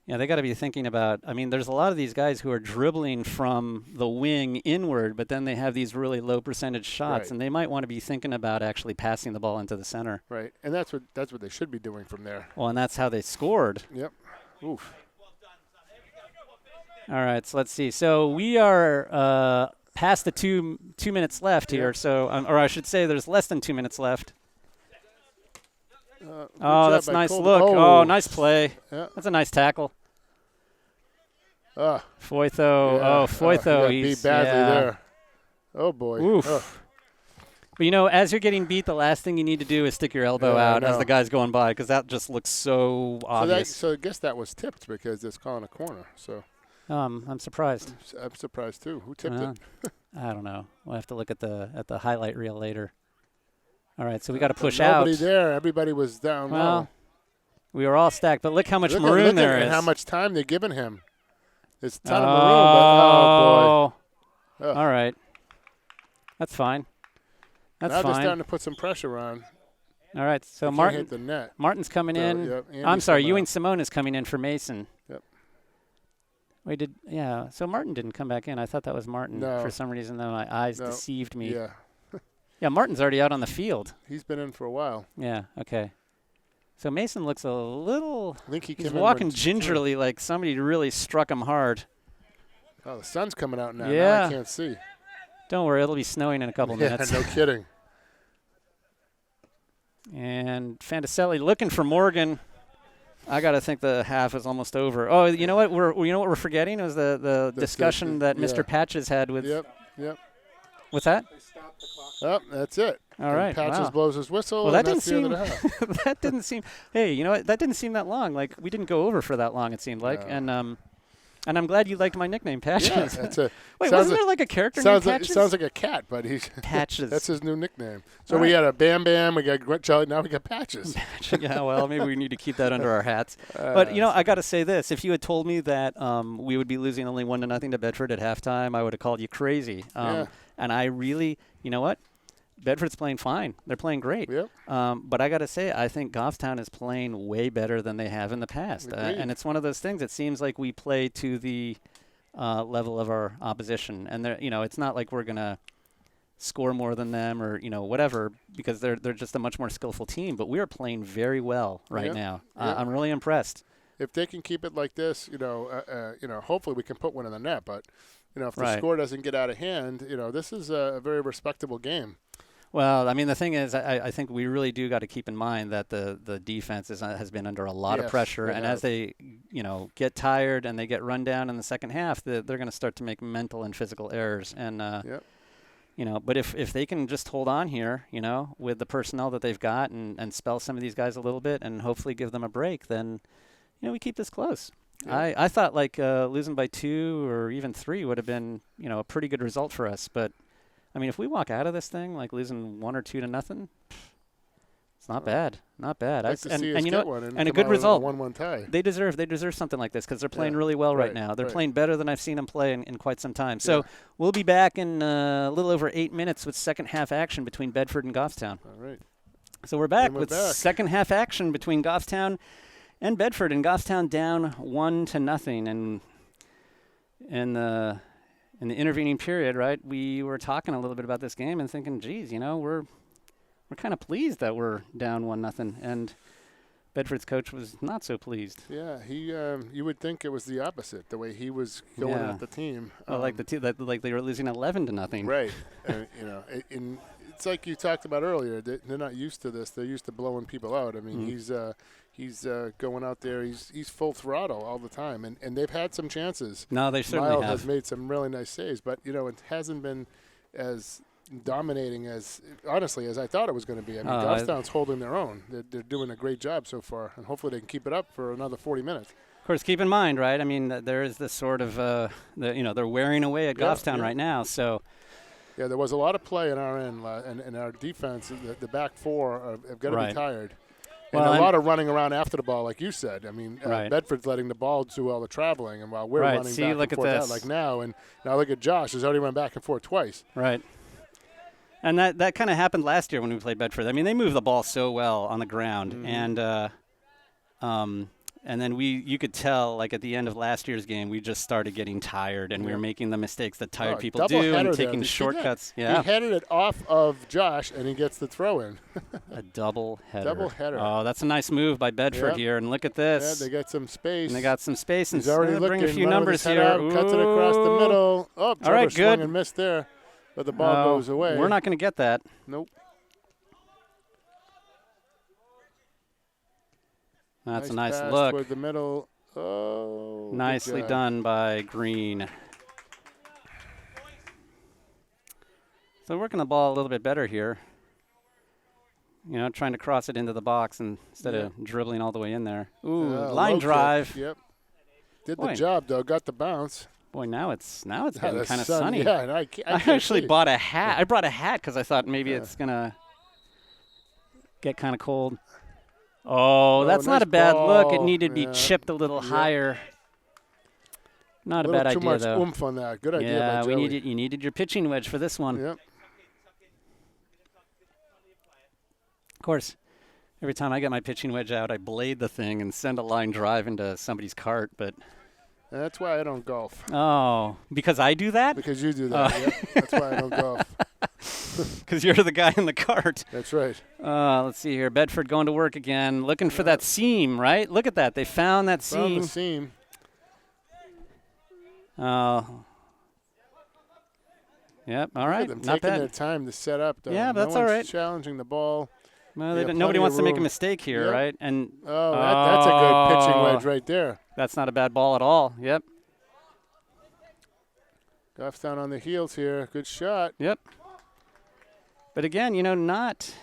Yeah, they got to be thinking about. I mean, there's a lot of these guys who are dribbling from the wing inward, but then they have these really low percentage shots, Right. and they might want to be thinking about actually passing the ball into the center. Right. And that's what they should be doing from there. Well, and that's how they scored. Yep. Oof. All right, so let's see. So we are past the two minutes left here. Yep. So, or I should say, there's less than 2 minutes left. Good Oh, job that's by nice Colby. look. Oh, nice play. Yeah. That's a nice tackle. Ah. Foytho. Yeah. Oh, Foytho. He got He's beat badly yeah. there. Oh boy. Oof. Ugh. But, you know, as you're getting beat, the last thing you need to do is stick your elbow Yeah, I out as know. the guy's going by because that just looks so obvious. So I guess that was tipped because it's calling a corner. So I'm surprised. I'm surprised too. Who tipped Well, it? I don't know. We'll have to look at the highlight reel later. All right, so we got to push Nobody out. there. Everybody was down low. Well, we were all stacked, but look how much Look maroon at there is. how much time they're giving him. It's a ton of maroon, but oh boy. Ugh. All right. That's fine. That's Now they're fine. starting to put some pressure on. All right, so They can't Martin hit the net. Martin's coming So, in. yep, Andy's I'm sorry, coming Ewing out. Simone is coming in for Mason. Yep. Wait, so Martin didn't come back in. I thought that was Martin. No. For some reason, then my eyes No. deceived me. Yeah, Yeah, Martin's already out on the field. he's been in for a while. Yeah, okay. So Mason looks a little, I think he he's came in walking when- gingerly like somebody really struck him hard. Oh, the sun's coming out now. Now Yeah. I can't see. Don't worry, it'll be snowing in a couple Yeah, minutes. no kidding. And Fantaselli looking for Morgan. I got to think the half is almost over. Oh, you know what we're forgetting? It was the discussion that yeah. Mr. Patches had with Yep. What's that? Oh, that's it. All And right. Patches Wow. blows his whistle. Well, that and didn't that's the end seem of the half. that didn't seem. Hey, you know what? That didn't seem that long. Like we didn't go over for that long. It seemed like, No. and I'm glad you liked my nickname, Patches. Yeah, that's a. Wait, sounds wasn't there like a character named Sounds like, Patches? sounds like a cat, but he's Patches. that's his new nickname. So All we right. had a Bam Bam, we got Gretchen, now we got Patches. Yeah, well, maybe we need to keep that under our hats. But you know, I got to say this: if you had told me that we would be losing only 1-0 to Bedford at halftime, I would have called you crazy. Yeah. And I really, you know what? Bedford's playing fine. They're playing great. Yep. But I got to say, I think Goffstown is playing way better than they have in the past. Agreed. And it's one of those things. It seems like we play to the level of our opposition. And it's not like we're going to score more than them or whatever, because they're just a much more skillful team. But we are playing very well right now. I'm really impressed. If they can keep it like this, hopefully we can put one in the net. But if the score doesn't get out of hand, this is a very respectable game. Well, I mean, the thing is, I think we really do got to keep in mind that the defense has been under a lot of pressure, and as they get tired and they get run down in the second half, they're going to start to make mental and physical errors. And but if they can just hold on here, with the personnel that they've got and spell some of these guys a little bit and hopefully give them a break, then we keep this close. Yeah. I thought losing by 2 or even 3 would have been a pretty good result for us. But I mean, if we walk out of this thing like losing 1 or 2 to nothing, it's not bad. Not bad. And a good result. 1-1 tie. They deserve something like this because they're playing really well right now. They're playing better than I've seen them play in quite some time. So we'll be back in a little over 8 minutes with second half action between Bedford and Goffstown. All right. So we're back with second half action between Goffstown and Bedford, and Goffstown down 1-0. And in the intervening period, right, we were talking a little bit about this game and thinking, geez, we're kind of pleased that we're down 1-0. And Bedford's coach was not so pleased. Yeah, he. You would think it was the opposite, the way he was going at the team. Well, like they were losing 11-0. Right. And it's like you talked about earlier. They're not used to this. They're used to blowing people out. I mean, he's going out there. He's full throttle all the time, and they've had some chances. No, they certainly Miles have. has made some really nice saves, but it hasn't been as dominating as honestly as I thought it was going to be. I mean, Goffstown's holding their own. They're doing a great job so far, and hopefully they can keep it up for another 40 minutes. Of course, keep in mind, right? I mean, there is this sort of they're wearing away at Goffstown right now, so. Yeah, there was a lot of play in our end, and our defense, the back four have got to be tired. And a lot of running around after the ball, like you said. I mean, Bedford's letting the ball do all the traveling, and while we're running back and forth out like now, and now look at Josh, has already run back and forth twice. Right. And that kind of happened last year when we played Bedford. I mean, they moved the ball so well on the ground, and then you could tell, like at the end of last year's game, we just started getting tired, and we were making the mistakes that tired people do and taking shortcuts. Yeah, he headed it off of Josh, and he gets the throw in. A double header. Double header. Oh, that's a nice move by Bedford here, and look at this. Yeah, they got some space. And they got some space, and he's already bring a few numbers here. Cuts it across the middle. Oh, all right, good. Swung and missed there, but the ball goes away. We're not going to get that. Nope. That's a nice pass look. Toward the middle. Oh, nicely done by Green. So working the ball a little bit better here. Trying to cross it into the box instead of dribbling all the way in there. Ooh, line drive. Kick. Yep. Did the job though. Got the bounce. Boy, now it's getting kind of sunny. Yeah, and I actually bought a hat. I brought a hat because I thought maybe it's gonna get kind of cold. Oh, that's not a bad look. It needed to be chipped a little higher. Not a bad idea, though. Too much oomph on that. Good idea by Joey. Yeah, you needed your pitching wedge for this one. Yep. Of course, every time I get my pitching wedge out, I blade the thing and send a line drive into somebody's cart. But that's why I don't golf. Oh, because I do that? Because you do that. Yep. That's why I don't golf. Because you're the guy in the cart. That's right. Let's see here. Bedford going to work again, looking for that seam, right? Look at that. They found that seam. Found the seam. Yep, all right. Them not taking bad. their time to set up, though. Yeah, that's all right. Challenging the ball. Well, nobody wants to make a mistake here, right? And that's a good pitching wedge right there. That's not a bad ball at all. Yep. Goffstown on the heels here. Good shot. Yep. But again, not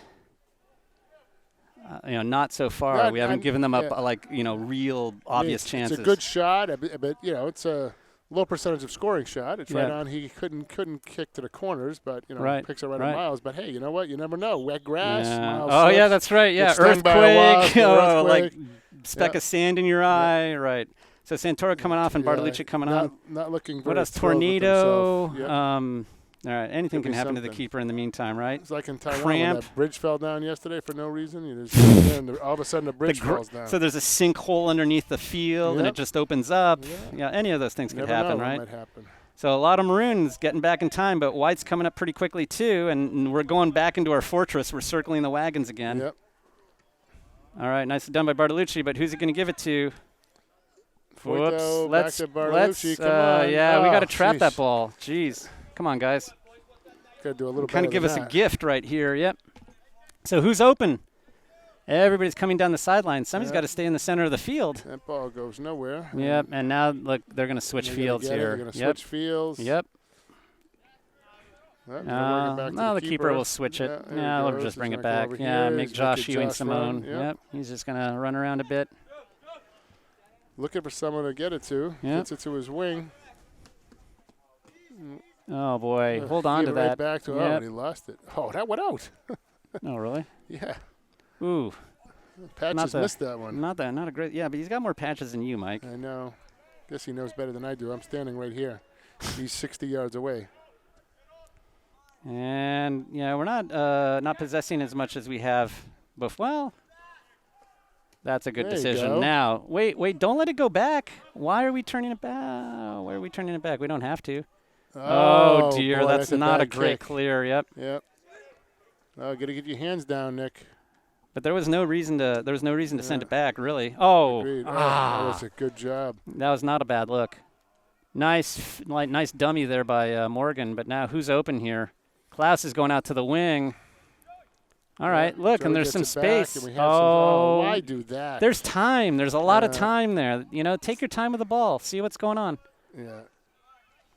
so far. We haven't given them real obvious chances. It's a good shot, but it's a low percentage of scoring shot. It's right on. He couldn't kick to the corners, but picks it right on Miles. But hey, you know what? You never know. Wet grass. Yeah. Miles yeah, that's right. Yeah, earthquake. Like speck of sand in your eye. Right. So Santoro coming off and Bartolucci coming on. Not looking very What else? thrilled with Tornado. himself. Yep. All right, anything can happen to the keeper in the meantime, right? It's like in Taiwan Cramp. when that bridge fell down yesterday for no reason. You just and all of a sudden the bridge falls down. So there's a sinkhole underneath the field, and it just opens up. Yeah, any of those things could happen, right? Might happen. So a lot of Maroons getting back in time, but White's coming up pretty quickly too, and we're going back into our fortress. We're circling the wagons again. Yep. All right, nicely done by Bartolucci, but who's he going to give it to? Whoops. Let's Come on. Yeah, we got to trap that ball. Jeez. Come on, guys. Got to do a little kind of give us a gift right here. Yep. So who's open? Everybody's coming down the sideline. Somebody's got to stay in the center of the field. That ball goes nowhere. Yep, and now, look, they're going to switch fields here. They're going to switch fields. Yep. Well, the keeper will switch it. Yeah, we'll just bring it back. Yeah, make Josh Ewing Simone. Yep, he's just going to run around a bit. Looking for someone to get it to. Gets it to his wing. Oh, boy. Hold on to that. Right back to and he lost it. Oh, that went out. Oh, really? Yeah. Ooh. Patches missed that one. Not a great. Yeah, but he's got more patches than you, Mike. I know. Guess he knows better than I do. I'm standing right here. He's 60 yards away. And, yeah, we're not possessing as much as we have before. Well, that's a good decision. Now, wait, don't let it go back. Why are we turning it back? We don't have to. Oh, dear, boy, that's not a great clear. Yep. Got to get your hands down, Nick. But there was no reason to send it back, really. Oh, that was a good job. That was not a bad look. Nice dummy there by Morgan. But now who's open here? Klaus is going out to the wing. All right, look, and there's some space. Why do that? There's time. There's a lot of time there. You know, take your time with the ball. See what's going on. Yeah.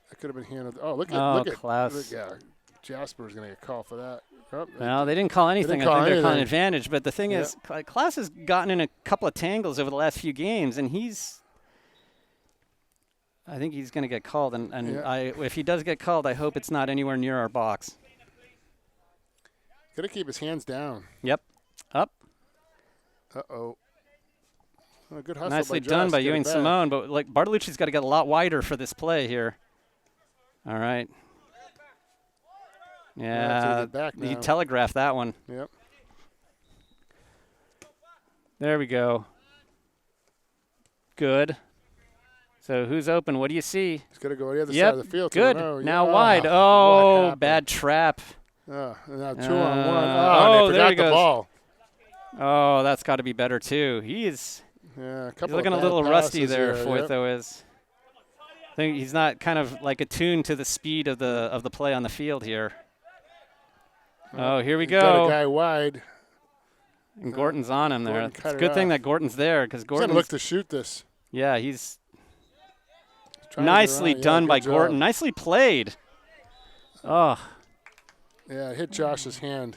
That could have been handled. Oh, look at Klaus. Jasper's going to get called for that. Well, they didn't call anything. I think they're calling advantage. But the thing is, Klaus has gotten in a couple of tangles over the last few games, and I think he's going to get called. And if he does get called, I hope it's not anywhere near our box. Got to keep his hands down. Yep. Up. Uh-oh. Oh, good hustle Nicely by Josh done by Ewing Simone, but like Bartolucci's got to get a lot wider for this play here. All right. Yeah, he telegraphed that one. Yep. There we go. Good. So who's open? What do you see? He's got to go to the other side of the field. Good. Now wide. Oh, bad trap. Now 2-on-1. There he goes. The ball. Oh, that's got to be better too. He's looking a little rusty there. Foytho is. I think he's not kind of like attuned to the speed of the play on the field here. Oh, here we go. Got a guy wide. And Gorton's on him there. It's a good thing that Gorton's there because Gorton look to shoot this. Yeah, he's nicely done by Gorton. Nicely played. Oh. Yeah, it hit Josh's hand.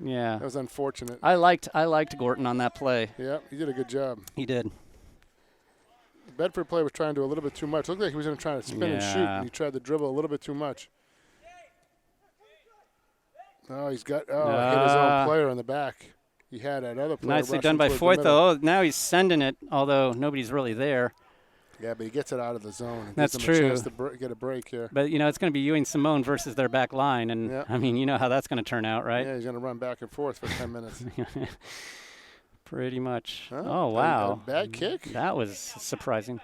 Yeah. That was unfortunate. I liked Gorton on that play. Yeah, he did a good job. He did. The Bedford play was trying to do a little bit too much. Looked like he was going to try to spin and shoot, and he tried to dribble a little bit too much. Oh, he's got hit his own player on the back. He had another player. Nicely done by Foytho. Oh, now he's sending it, although nobody's really there. Yeah, but he gets it out of the zone. That's true. Gives them a chance to get a break here. But, it's going to be Ewing Simone versus their back line. And, I mean, you know how that's going to turn out, right? Yeah, he's going to run back and forth for 10 minutes. Pretty much. Oh, wow. A bad kick? That was surprising.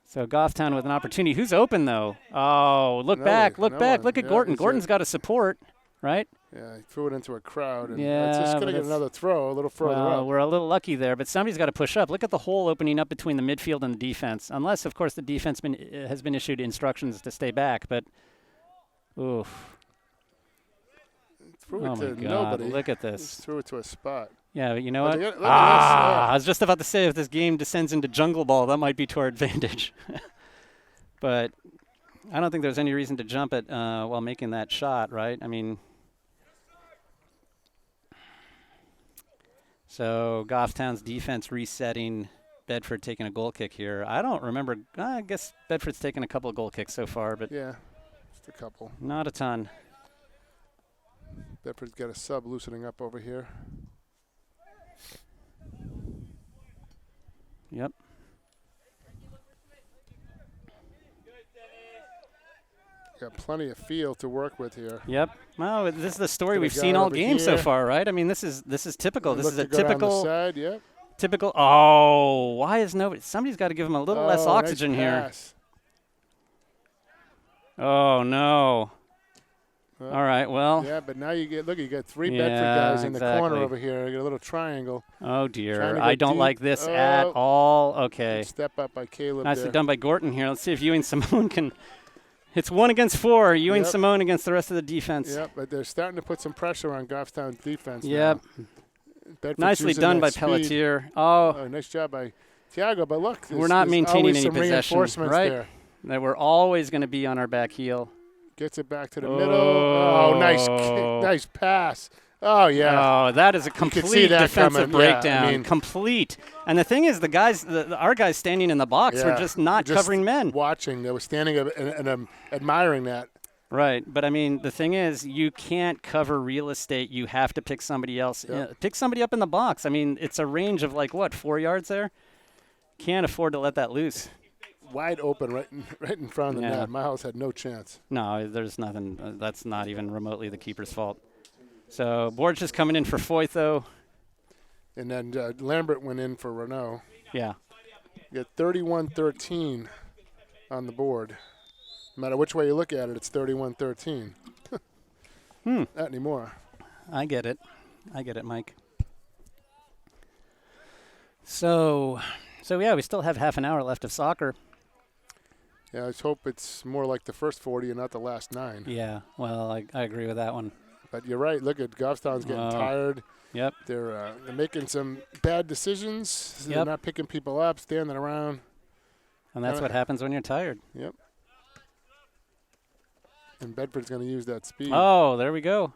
So Goffstown with an opportunity. Who's open, though? Oh, look back. Look at Gorton. Gorton's got a support, right? Yeah, he threw it into a crowd. And it's just going to get another throw a little further up. We're a little lucky there, but somebody's got to push up. Look at the hole opening up between the midfield and the defense. Unless, of course, the defense has been issued instructions to stay back. But, oof. Threw it to God, nobody. Look at this. Just threw it to a spot. Yeah, but you know what? I was just about to say if this game descends into jungle ball, that might be to our advantage. But I don't think there's any reason to jump it while making that shot, right? I mean, so Goffstown's defense resetting, Bedford taking a goal kick here. I don't remember. I guess Bedford's taken a couple of goal kicks so far, but yeah, just a couple. Not a ton. Bedford's got a sub loosening up over here. Yep. Got plenty of field to work with here. Yep. Well, this is the story we've seen all game so far, right? I mean, this is typical. This is a typical. Side, yep. Typical. Oh, why is nobody? Somebody's got to give him a little less oxygen here. Oh no. All right, well. Yeah, but now you got 3 Bedford guys in the corner over here. You got a little triangle. Oh, dear. I don't like this at all. Okay. Step up by Caleb. Nicely done by Gorton here. Let's see if Ewing Simone can. It's 1 against 4. Ewing Simone against the rest of the defense. Yep, but they're starting to put some pressure on Goffstown's defense now. Nicely done by Pelletier. Oh, nice job by Tiago. But look, we're not maintaining any possession, right? There. That we're always going to be on our back heel. Gets it back to the middle. Oh, nice pass. Oh, yeah. Oh, that is a complete defensive breakdown. Yeah, I mean, complete. And the thing is, the guys, our guys standing in the box were just not covering men. Watching. They were standing and admiring that. Right. But, I mean, the thing is, you can't cover real estate. You have to pick somebody else. Pick somebody up in the box. I mean, it's a range of, 4 yards there? Can't afford to let that loose. Wide open right in front of the net. Miles had no chance. No, there's nothing. That's not even remotely the keeper's fault. So Board's just coming in for Foyth, though. And then Lambert went in for Renault. Yeah. You got 31-13 on the board. No matter which way you look at it, it's 31-13. Not anymore. I get it, Mike. So yeah, we still have half an hour left of soccer. Yeah, let's hope it's more like the first 40 and not the last 9. Yeah, well, I agree with that one. But you're right. Look at Goffstown's getting tired. Yep. They're making some bad decisions. They're not picking people up, standing around. And that's what happens when you're tired. Yep. And Bedford's going to use that speed. Oh, there we go.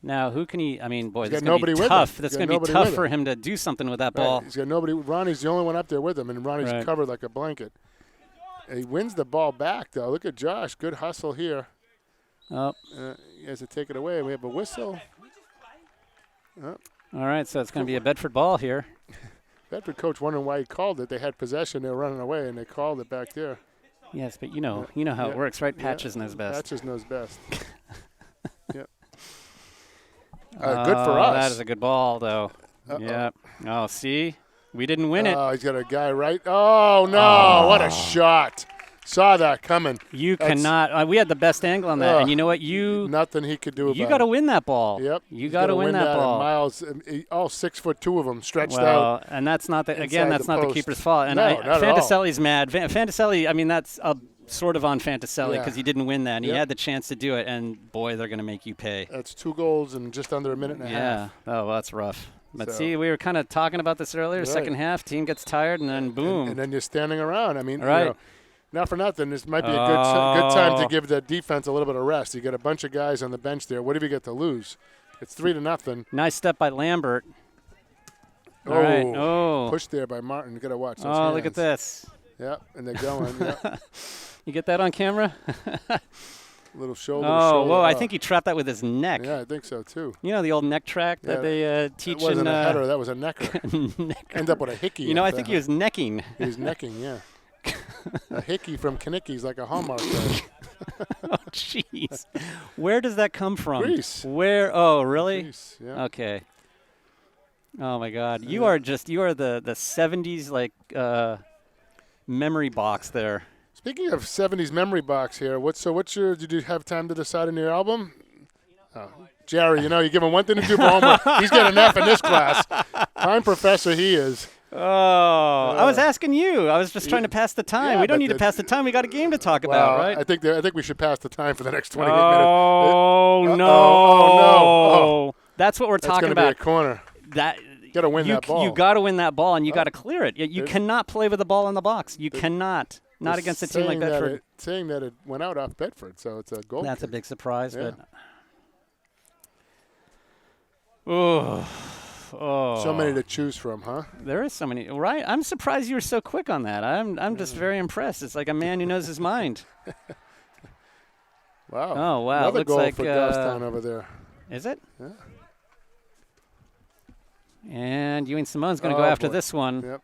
Now, who can he – I mean, boy, this is going to be tough. That's going to be tough for him to do something with that ball. He's got nobody – Ronnie's the only one up there with him, and Ronnie's covered like a blanket. And he wins the ball back, though. Look at Josh. Good hustle here. Oh. He has to take it away. We have a whistle. All right, so it's going to be a Bedford ball here. Bedford coach wondering why he called it. They had possession. They were running away, and they called it back there. Yes, but you know how it works, right? Patches knows best. Patches knows best. Yep. Good for us. That is a good ball, though. Yeah. Oh, see? We didn't win it. Oh, he's got a guy right. Oh, no. What a shot. Saw that coming. You cannot. We had the best angle on that. And you know what? Nothing he could do about it. You got to win that ball. Yep. You got to win that ball. Miles, all 6'2" of them stretched out. And that's not the keeper's fault. And not Fantaselli's mad. Fantaselli, I mean, that's sort of on Fantaselli because he didn't win that. And he had the chance to do it. And, boy, they're going to make you pay. That's 2 goals in just under a minute and a half. Yeah. Oh, well, that's rough. But see, we were kind of talking about this earlier. Right. Second half, team gets tired, and then boom. And then you're standing around. I mean, not for nothing. This might be a good time to give the defense a little bit of rest. You got a bunch of guys on the bench there. What have you got to lose? It's 3-0. Nice step by Lambert. All right. Oh. Pushed there by Martin. You got to watch those hands. hands. Look at this. Yep, and they're going. Yep. You get that on camera? Little shoulder. Whoa! I think he trapped that with his neck. Yeah, I think so too. You know the old neck track that they teach. That wasn't a header. That was a necker. End up with a hickey. I think he was necking. He was necking. Yeah. A hickey from Kanicki's like a Hallmark card. Oh, jeez. Where does that come from? Greece. Where? Oh, really? Greece, yeah. Okay. Oh my God! You are the 70s memory box there. Speaking of 70s memory box here, did you have time to decide on your album? Oh, Jerry, you give him one thing to do for homework. He's got an F in this class. Fine professor he is. Oh, I was asking you. I was just trying to pass the time. Yeah, we don't need to pass the time. We got a game to talk about, right? I think we should pass the time for the next 28 minutes. Oh, no. Oh, no. That's what we're talking about. That's going to be a corner. You got to win that ball. You got to win that ball, and you got to clear it. You cannot play with the ball in the box. You cannot. Not against a team like Bedford. Saying that it went out off Bedford, so it's a goal. That's a big surprise. Yeah. But so many to choose from, huh? There is so many, right? I'm surprised you were so quick on that. I'm just very impressed. It's like a man who knows his mind. Wow. Oh, wow. Another Looks goal like, for Goffstown over there. Is it? Yeah. And Ewing Simone's going to go after this one. Yep.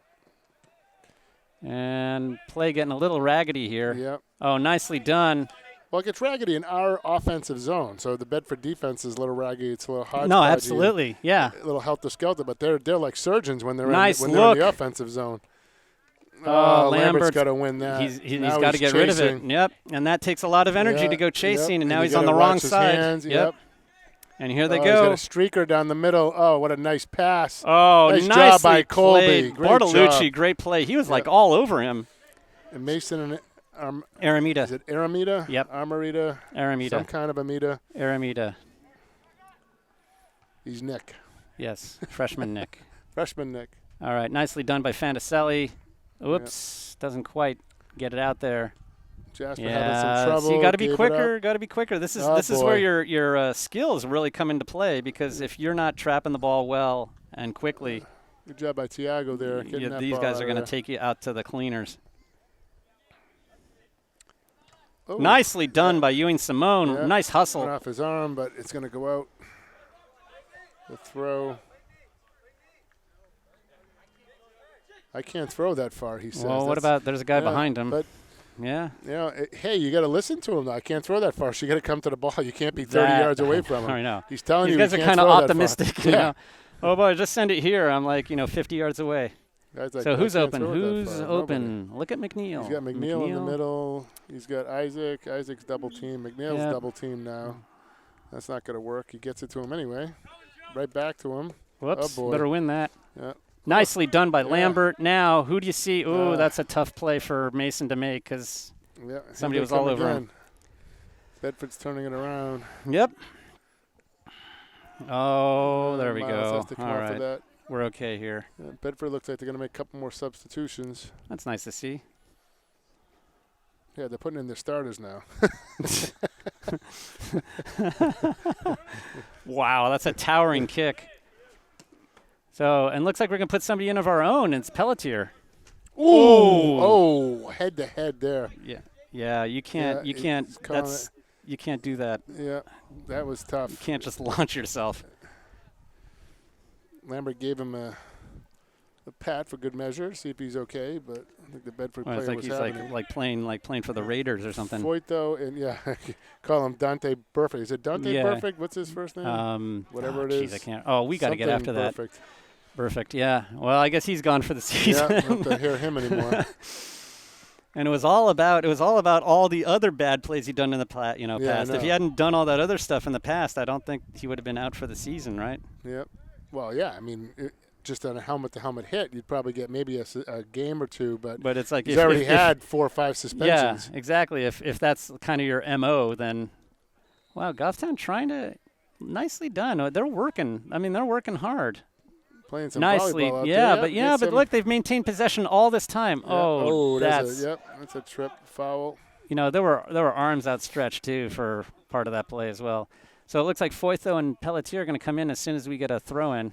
And play getting a little raggedy here. Yep. Oh, nicely done. Well, it gets raggedy in our offensive zone. So the Bedford defense is a little raggedy. It's a little hard. No, absolutely. Yeah. A little helter-skelter, but they're like surgeons when they're nice in, look. They're in the offensive zone. Lambert's got to win that. He's got to get rid of it. Yep. And that takes a lot of energy to go chasing, and now he's on the wrong side. Yep. And here they He's go. got a streaker down the middle. Oh, what a nice pass. Oh, nice job by Colby. Bartolucci, great play. He was like all over him. And Mason and Aramita. Is it Aramita? Yep. Amarita. Aramita. Some kind of Amita. Aramita. He's Nick. Yes, freshman Nick. Freshman Nick. All right, nicely done by Fantaselli. Oops, doesn't quite get it out there. Jasper having some trouble. So you got to be quicker. Got to be quicker. This is where your skills really come into play, because if you're not trapping the ball well and quickly, good job by Tiago there. These guys are going to take you out to the cleaners. Oh. Nicely done by Ewing Simone. Yeah. Nice hustle. Went off his arm, but it's going to go out. The throw. I can't throw that far, he says. Well, what about there's a guy behind him. But yeah. Hey, you got to listen to him. I can't throw that far. So you got to come to the ball. You can't be 30 yards away from him. I know. He's telling These you guys you are can't kind of throw optimistic. That far. You know? Oh boy, just send it here. I'm like 50 yards away. Like, so who's open? Who's open? Look at McNeil. He's got McNeil in the middle. He's got Isaac. Isaac's double team. McNeil's double team now. That's not going to work. He gets it to him anyway. Right back to him. Whoops. Oh boy. Better win that. Yeah. Nicely done by Lambert. Now, who do you see? Ooh, that's a tough play for Mason to make, because somebody was all over him. Bedford's turning it around. Yep. Oh, there we Miles go. has to come all off of right. that. We're okay here. Yeah, Bedford looks like they're going to make a couple more substitutions. That's nice to see. Yeah, they're putting in their starters now. Wow, that's a towering kick. So, and looks like we're going to put somebody in of our own. It's Pelletier. Ooh! Oh, head to head there. Yeah, you can't. You can't do that. Yeah, that was tough. You can't just launch yourself. Lambert gave him a pat for good measure, see if he's okay. But I think the Bedford player it's like was he's having like playing for the Raiders or something. Foyto and call him Dante Perfect. Is it Dante Perfect? What's his first name? Whatever it is. I can't. Oh, we got to get after that. Perfect. Perfect. Yeah. Well, I guess he's gone for the season. Yeah, don't have to hear him anymore. And it was all about all the other bad plays he'd done in the past. If he hadn't done all that other stuff in the past, I don't think he would have been out for the season, right? Yep. Well, yeah. I mean, just on a helmet-to-helmet hit, you'd probably get maybe a game or two. But it's like he's already had 4 or 5 suspensions. Yeah, exactly. If that's kind of your MO, then wow, Goffstown trying to nicely done. They're working. I mean, they're working hard. Playing some nicely, volleyball out there. but look, they've maintained possession all this time. Yeah. That's a trip foul. There were arms outstretched too for part of that play as well. So it looks like Foytho and Pelletier are going to come in as soon as we get a throw in.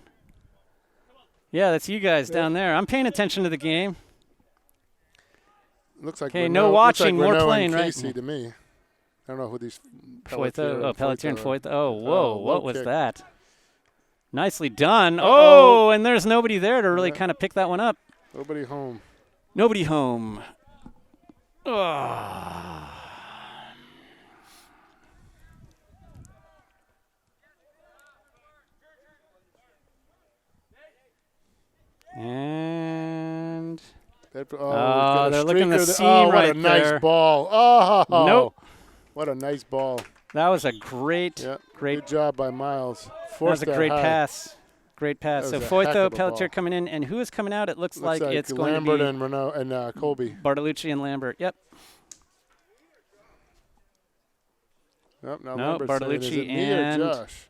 Yeah, that's you guys down there. I'm paying attention to the game. Looks like no watching, more playing, right? Casey to me. I don't know who these Pelletier and Foytho. Oh, whoa, what was that? Nicely done. Uh-oh. Oh, and there's nobody there to really kind of pick that one up. Nobody home. Nobody home. Oh. And they're looking the seam right there. What a nice ball. Oh. Nope. What a nice ball. That was a great. Good job by Miles. That was a great pass. Great pass. So Foytho, Pelletier coming in, and who is coming out? It looks like it's going to be Lambert and Renault and Colby. Bartolucci and Lambert. Yep. Nope, now no, Bartolucci is it me and or Josh.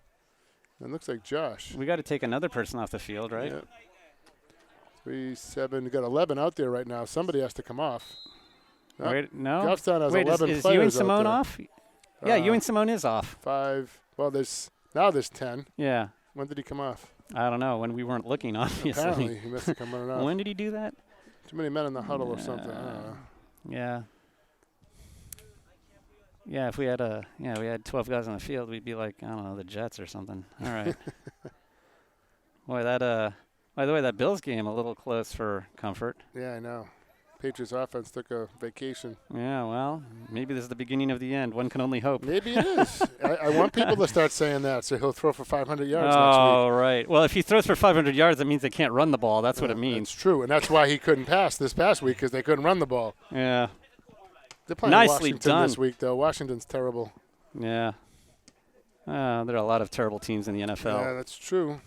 It looks like Josh. We got to take another person off the field, right? Yep. 3, 7. We got 11 out there right now. Somebody has to come off. Wait, no. Goffstown has 11 is players Ewing Simone out there. off? Yeah, Ewing Simone is off. 5. Well, there's 10. Yeah. When did he come off? I don't know. When we weren't looking, obviously. Apparently, he must have come running off. When did he do that? Too many men in the huddle or something. I don't know. Yeah. Yeah, if we had 12 guys on the field, we'd be like, I don't know, the Jets or something. All right. Boy, by the way, that Bills game a little close for comfort. Yeah, I know. Patriots offense took a vacation. Yeah, well, maybe this is the beginning of the end. One can only hope. Maybe it is. I want people to start saying that, so he'll throw for 500 yards next week. Oh, right. Well, if he throws for 500 yards, that means they can't run the ball. That's what it means. That's true, and that's why he couldn't pass this past week, because they couldn't run the ball. Yeah. They're playing Nicely Washington done. this week, though. Washington's terrible. Yeah. There are a lot of terrible teams in the NFL. Yeah, that's true.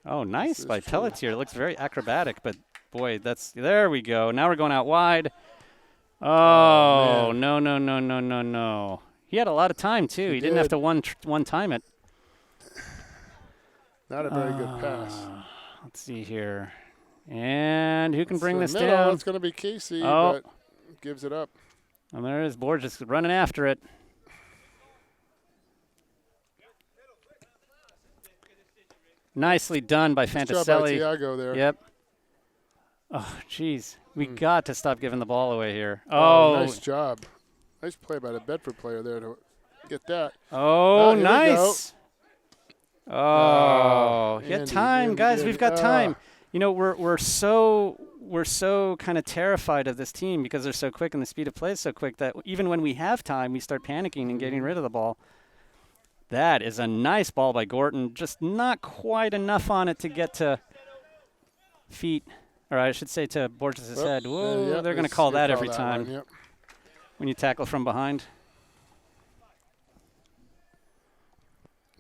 Oh, nice by Pelletier. It looks very acrobatic, but, boy, there we go. Now we're going out wide. Oh, no. He had a lot of time, too. He didn't have to one time it. Not a very good pass. Let's see here. And who can bring this middle. down? It's going to be Casey, but gives it up. And there is Borges running after it. Nicely done by Fantaselli. Good job by Tiago there. Yep. Oh, jeez. We got to stop giving the ball away here. Oh. Nice job. Nice play by the Bedford player there to get that. Oh, nice. Oh, you got time, guys. We've got time. You know, we're so kind of terrified of this team because they're so quick and the speed of play is so quick that even when we have time, we start panicking and getting rid of the ball. That is a nice ball by Gorton. Just not quite enough on it to get to feet, or I should say to Borges' head. Whoa, they're going to call that every time when you tackle from behind.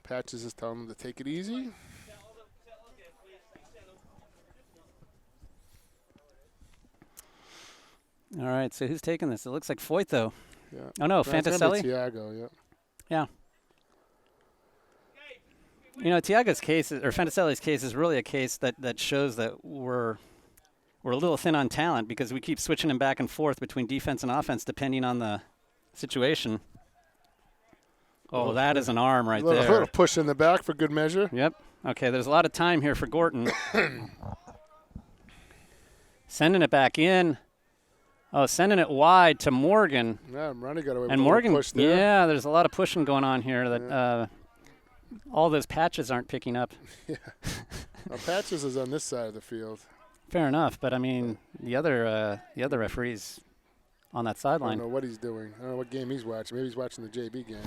Patches is telling them to take it easy. All right, so who's taking this? It looks like Foyt, though. Yeah. Oh, no, Fantaselli? Tiago, Yeah. You know, Tiago's case, or Fantaselli's case, is really a case that shows that we're a little thin on talent because we keep switching him back and forth between defense and offense depending on the situation. Oh, that is an arm right there. A little push in the back for good measure. Yep. Okay, there's a lot of time here for Gorton. Sending it back in. Oh, sending it wide to Morgan. Yeah, Ronnie got away with and a Morgan, push there. Yeah, there's a lot of pushing going on here that all those patches aren't picking up. Yeah. Well, Patches is on this side of the field. Fair enough, but I mean the other referee's on that sideline. I don't know what he's doing. I don't know what game he's watching. Maybe he's watching the JB game.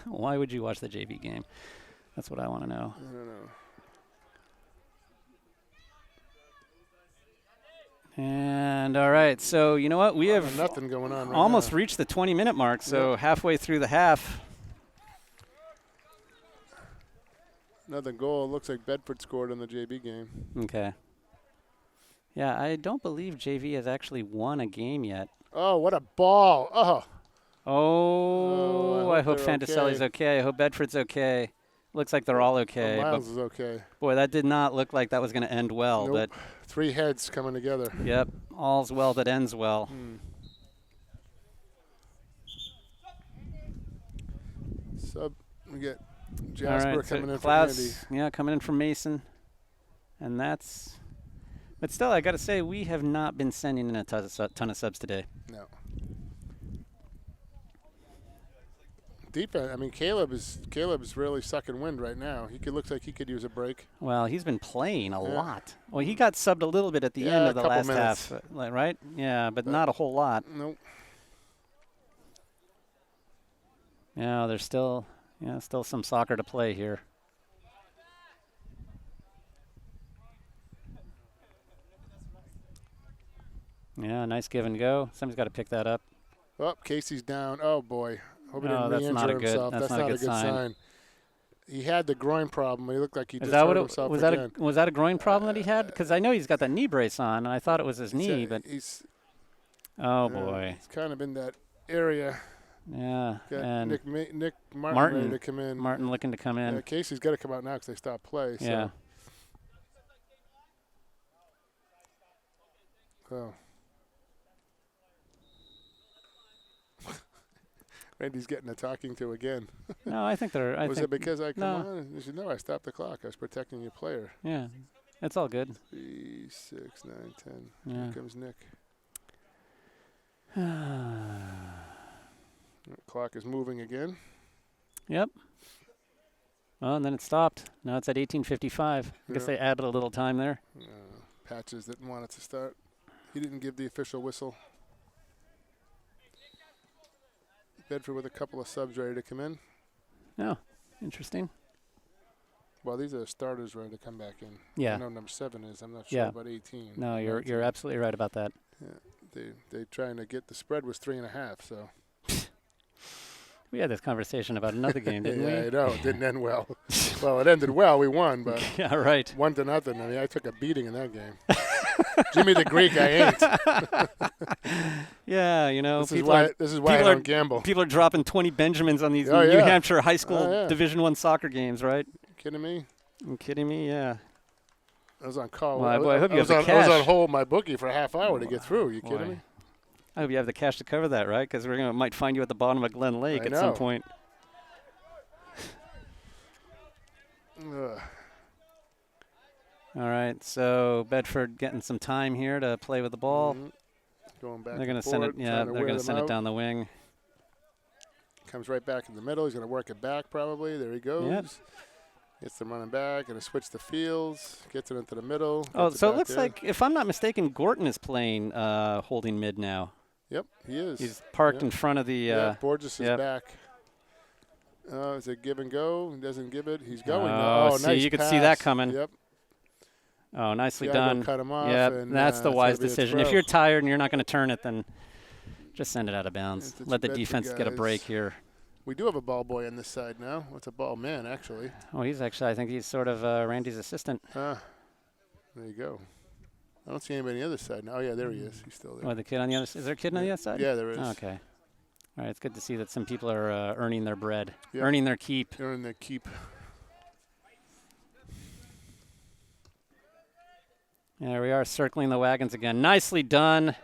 Why would you watch the JV game? That's what I want to know. I don't know. And all right, so you know what? We have nothing going on right almost now. reached the 20-minute mark, so halfway through the half. Another goal. Looks like Bedford scored in the JV game. Okay. Yeah, I don't believe JV has actually won a game yet. Oh, what a ball. I hope Fantaselli's okay. I hope Bedford's okay. Looks like they're all okay. Miles is okay. Boy, that did not look like that was going to end well. Nope. But 3 heads coming together. Yep. All's well that ends well. Sub, we get Jasper coming in Klaus, from Andy. Yeah, coming in from Mason. And that's... But still, I got to say, we have not been sending in a ton of subs today. No. Defense. I mean, Caleb is really sucking wind right now. Looks like he could use a break. Well, he's been playing a lot. Well, he got subbed a little bit at the end of the last half, right? Yeah, but not a whole lot. Nope. Yeah, there's still some soccer to play here. Yeah, nice give and go. Somebody's got to pick that up. Oh, Casey's down. Oh boy. Hope he didn't that's re-injure not a good. himself. That's not a good sign. He had the groin problem. He looked like he just hurt himself again. Was that a groin problem that he had? Because I know he's got that knee brace on, and I thought it was his knee. But oh boy, he's kind of in that area. Yeah, got and Nick Martin ready to come in. Martin looking to come in. Casey's got to come out now because they stopped play. So. Yeah. Oh. Randy's getting a talking to again. No, I think they're. Was it because I come on? You should know I stopped the clock. I was protecting your player. Yeah, it's all good. 3, 6, 9, 10. Yeah. Here comes Nick. Clock is moving again. Yep. Well, and then it stopped. Now it's at 18:55. I guess they added a little time there. Patches didn't want it to start. He didn't give the official whistle. Bedford with a couple of subs ready to come in. Oh, interesting. Well, these are the starters ready to come back in. Yeah. I know number 7 is. I'm not sure about 18. No, you're absolutely right about that. Yeah. They trying to get the spread was 3.5. So. We had this conversation about another game, didn't we? Yeah, I know. It didn't end well. Well, it ended well. We won, but yeah, right. 1-0. I mean, I took a beating in that game. Jimmy the Greek, I ain't. Yeah, you know, this is why I don't gamble. People are dropping 20 Benjamins on these New Hampshire high school Division I soccer games, right? Kidding me? You kidding me? Yeah. I was on call. Well, I hope you have the cash. I was on hold my bookie for a half hour to get through. You kidding me? I hope you have the cash to cover that, right? Because might find you at the bottom of Glen Lake at some point. All right, so Bedford getting some time here to play with the ball. Going back. They're going to send it. Yeah, they're going to send it down the wing. Comes right back in the middle. He's going to work it back probably. There he goes. Yep. Gets them running back. Going to switch the fields. Gets it into the middle. Oh, so it looks like, if I'm not mistaken, Gorton is playing holding mid now. Yep, he is. He's parked in front of the. Borges is back. Is it give and go? He doesn't give it. He's going. Oh, see, nice you pass. could see that coming. Yep. Oh, nicely done. Cut him off. Yep, and, that's the wise decision. If you're tired and you're not going to turn it, then just send it out of bounds. Let the defense get a break here. We do have a ball boy on this side now. What's a ball man, actually? Oh, I think he's sort of Randy's assistant. There you go. I don't see anybody on the other side now. Oh, yeah, there he is. He's still there. Oh, the kid on the other side? Is there a kid on the other side? Yeah, there is. Oh, okay. All right, it's good to see that some people are earning their bread, yep. earning their keep. Earning their keep. There we are, circling the wagons again. Nicely done.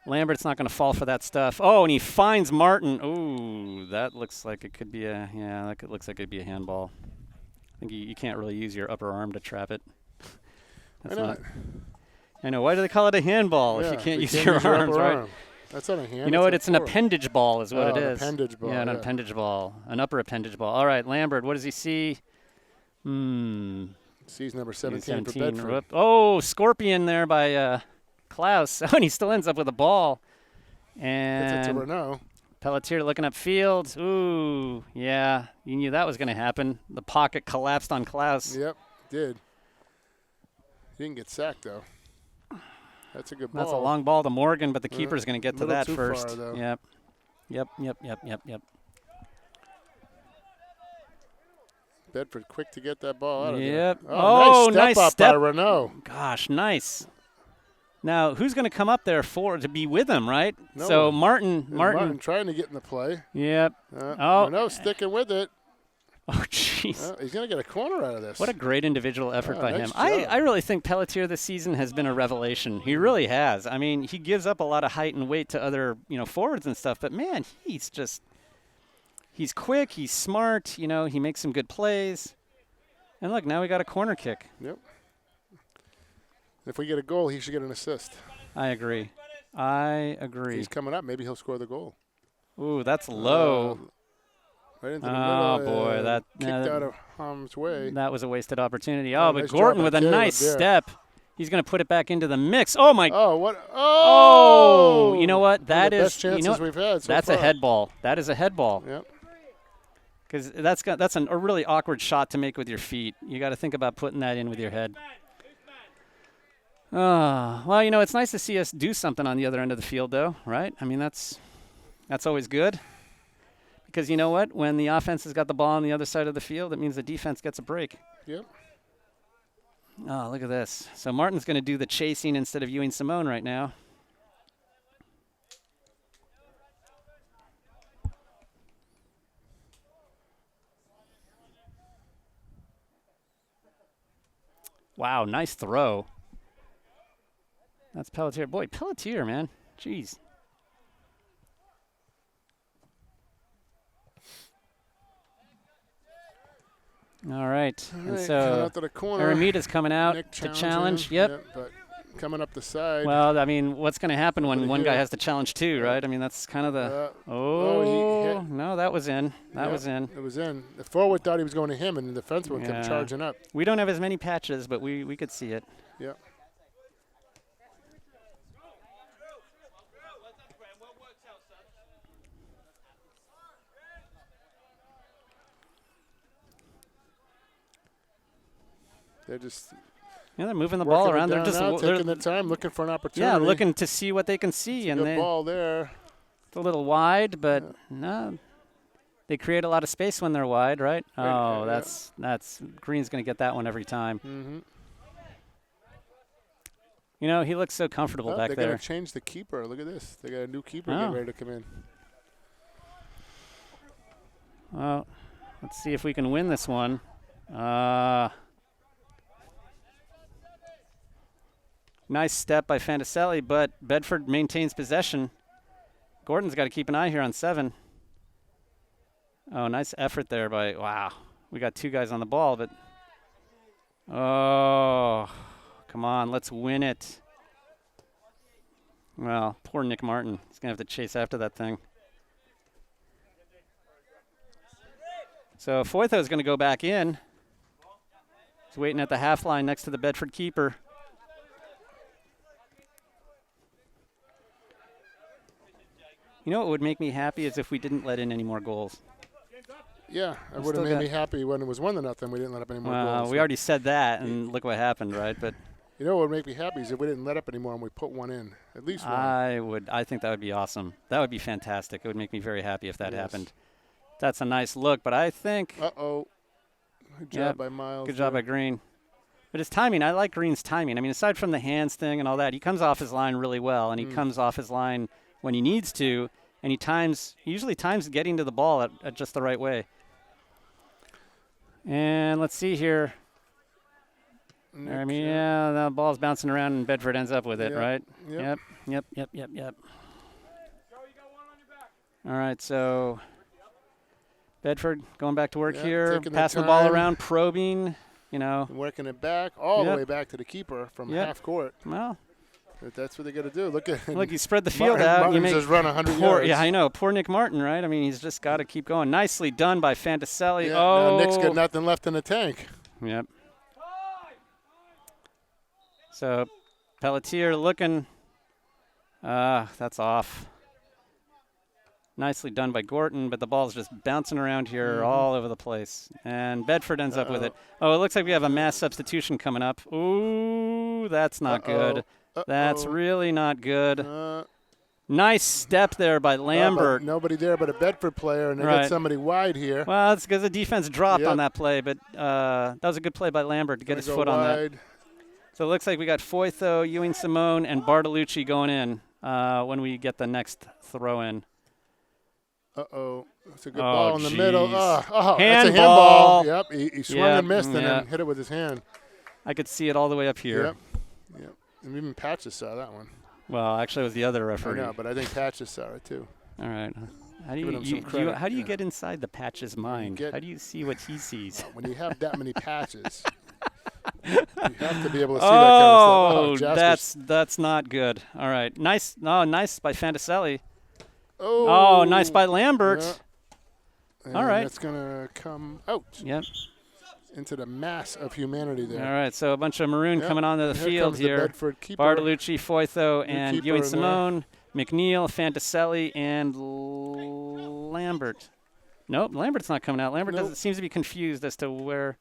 Lambert's not going to fall for that stuff. Oh, and he finds Martin. Ooh, that looks like it could be looks like it'd be a handball. I think you can't really use your upper arm to trap it. I know. Why do they call it a handball if you can't use your arms, right? Arm. That's not a hand. You know what? It's an appendage ball is what it is. An appendage ball. Yeah, an appendage ball. An upper appendage ball. All right, Lambert, what does he see? Sees number 17 for Bedford. Oh, Scorpion there by Klaus. Oh, and he still ends up with a ball. And it's to Renault. Pelletier looking upfield. Ooh, yeah. You knew that was going to happen. The pocket collapsed on Klaus. Yep, did. He didn't get sacked, though. That's a good ball. That's a long ball to Morgan, but the keeper's going to get to that first. Far, though. Yep. Bedford quick to get that ball out of there. Yep. Oh, nice step up by Renault. Gosh, nice. Now, who's going to come up there to be with him, right? No so one. Martin trying to get in the play. Yep. Renault sticking with it. Oh, jeez. He's going to get a corner out of this. What a great individual effort by him. Job. I really think Pelletier this season has been a revelation. He really has. I mean, he gives up a lot of height and weight to other, forwards and stuff, but man, he's quick, he's smart, he makes some good plays. And look, now we got a corner kick. Yep. If we get a goal, he should get an assist. I agree. He's coming up. Maybe he'll score the goal. Ooh, that's low. Right into the middle. Boy, that kicked out of harm's way. That was a wasted opportunity. But nice Gorton with a nice step. He's going to put it back into the mix. Oh my! Oh, what? Oh! You know what? That is best chances we've had so that's far. A head ball. That is a head ball. Yep. Because that's a really awkward shot to make with your feet. You got to think about putting that in with your head. Well, it's nice to see us do something on the other end of the field, though, right? I mean, that's always good. Because you know what? When the offense has got the ball on the other side of the field, it means the defense gets a break. Yep. Oh, look at this. So Martin's going to do the chasing instead of Ewing Simone right now. Wow, nice throw. That's Pelletier. Boy, Pelletier, man. Jeez. All right. And so Aramita's coming out to challenge. Yep. But coming up the side. Well, I mean, what's going to happen when one guy has to challenge two, right? I mean, that's kind of the no, that was in. That was in. It was in. The forward thought he was going to him, and the defenseman kept charging up. We don't have as many patches, but we could see it. Yep. They're just they're moving the ball around. They're just taking their time, looking for an opportunity. Yeah, looking to see what they can see. It's a good ball there. It's a little wide, but no. They create a lot of space when they're wide, right? Oh, that's Green's going to get that one every time. Mm-hmm. You know, he looks so comfortable back there. They're going to change the keeper. Look at this. They got a new keeper getting ready to come in. Well, let's see if we can win this one. Nice step by Fantaselli, but Bedford maintains possession. Gordon's got to keep an eye here on 7. Oh, nice effort there by, wow. We got 2 guys on the ball, but, oh, come on, let's win it. Well, poor Nick Martin. He's going to have to chase after that thing. So Foytho is going to go back in. He's waiting at the half line next to the Bedford keeper. You know what would make me happy is if we didn't let in any more goals. Yeah, it would have made me happy when it was 1-0. We didn't let up any more goals. We already said that, and look what happened, right? But you know what would make me happy is if we didn't let up anymore and we put one in, at least one. I think that would be awesome. That would be fantastic. It would make me very happy if that happened. That's a nice look, but I think. Uh-oh. Good job by Miles. Good job by Green. But his timing, I like Green's timing. I mean, aside from the hands thing and all that, he comes off his line really well, and he comes off his line when he needs to, and he usually times getting to the ball at just the right way. And let's see here. I mean, the ball's bouncing around and Bedford ends up with it, right? Yep. All right, so Bedford going back to work here, passing the ball around, probing, working it back, all the way back to the keeper from half court. Well, that's what they got to do. Look, you spread the field out. Martin just run 100 yards. Yeah, I know. Poor Nick Martin, right? I mean, he's just got to keep going. Nicely done by Fantaselli. Yeah, now Nick's got nothing left in the tank. Yep. So Pelletier looking. That's off. Nicely done by Gorton, but the ball's just bouncing around here all over the place. And Bedford ends up with it. Oh, it looks like we have a mass substitution coming up. Ooh, that's not good. That's really not good. Nice step there by Lambert. Nobody there but a Bedford player, and they got somebody wide here. Well, it's because the defense dropped on that play, but that was a good play by Lambert to get his foot on that. So it looks like we got Foytho, Ewing Simone, and Bartolucci going in when we get the next throw in. Uh-oh. That's a good ball in the middle. Handball. That's a handball. Yep, he swung and missed and then hit it with his hand. I could see it all the way up here. Yep. And even Patches saw that one. Well, actually, it was the other referee. I know, but I think Patches saw it too. All right. How do you get inside the Patches' mind? How do you see what he sees? When you have that many patches, you have to be able to see that kind of stuff. That's not good. All right. Nice by Fantaselli. Oh, nice by Lambert. Yeah. All right. It's going to come out. Yep. Into the mass of humanity there. All right, so a bunch of maroon coming onto the field here. Bartolucci, Foytho, and Ewing Simone, McNeil, Fantaselli, and Lambert. Nope, Lambert's not coming out. Lambert seems to be confused as to where.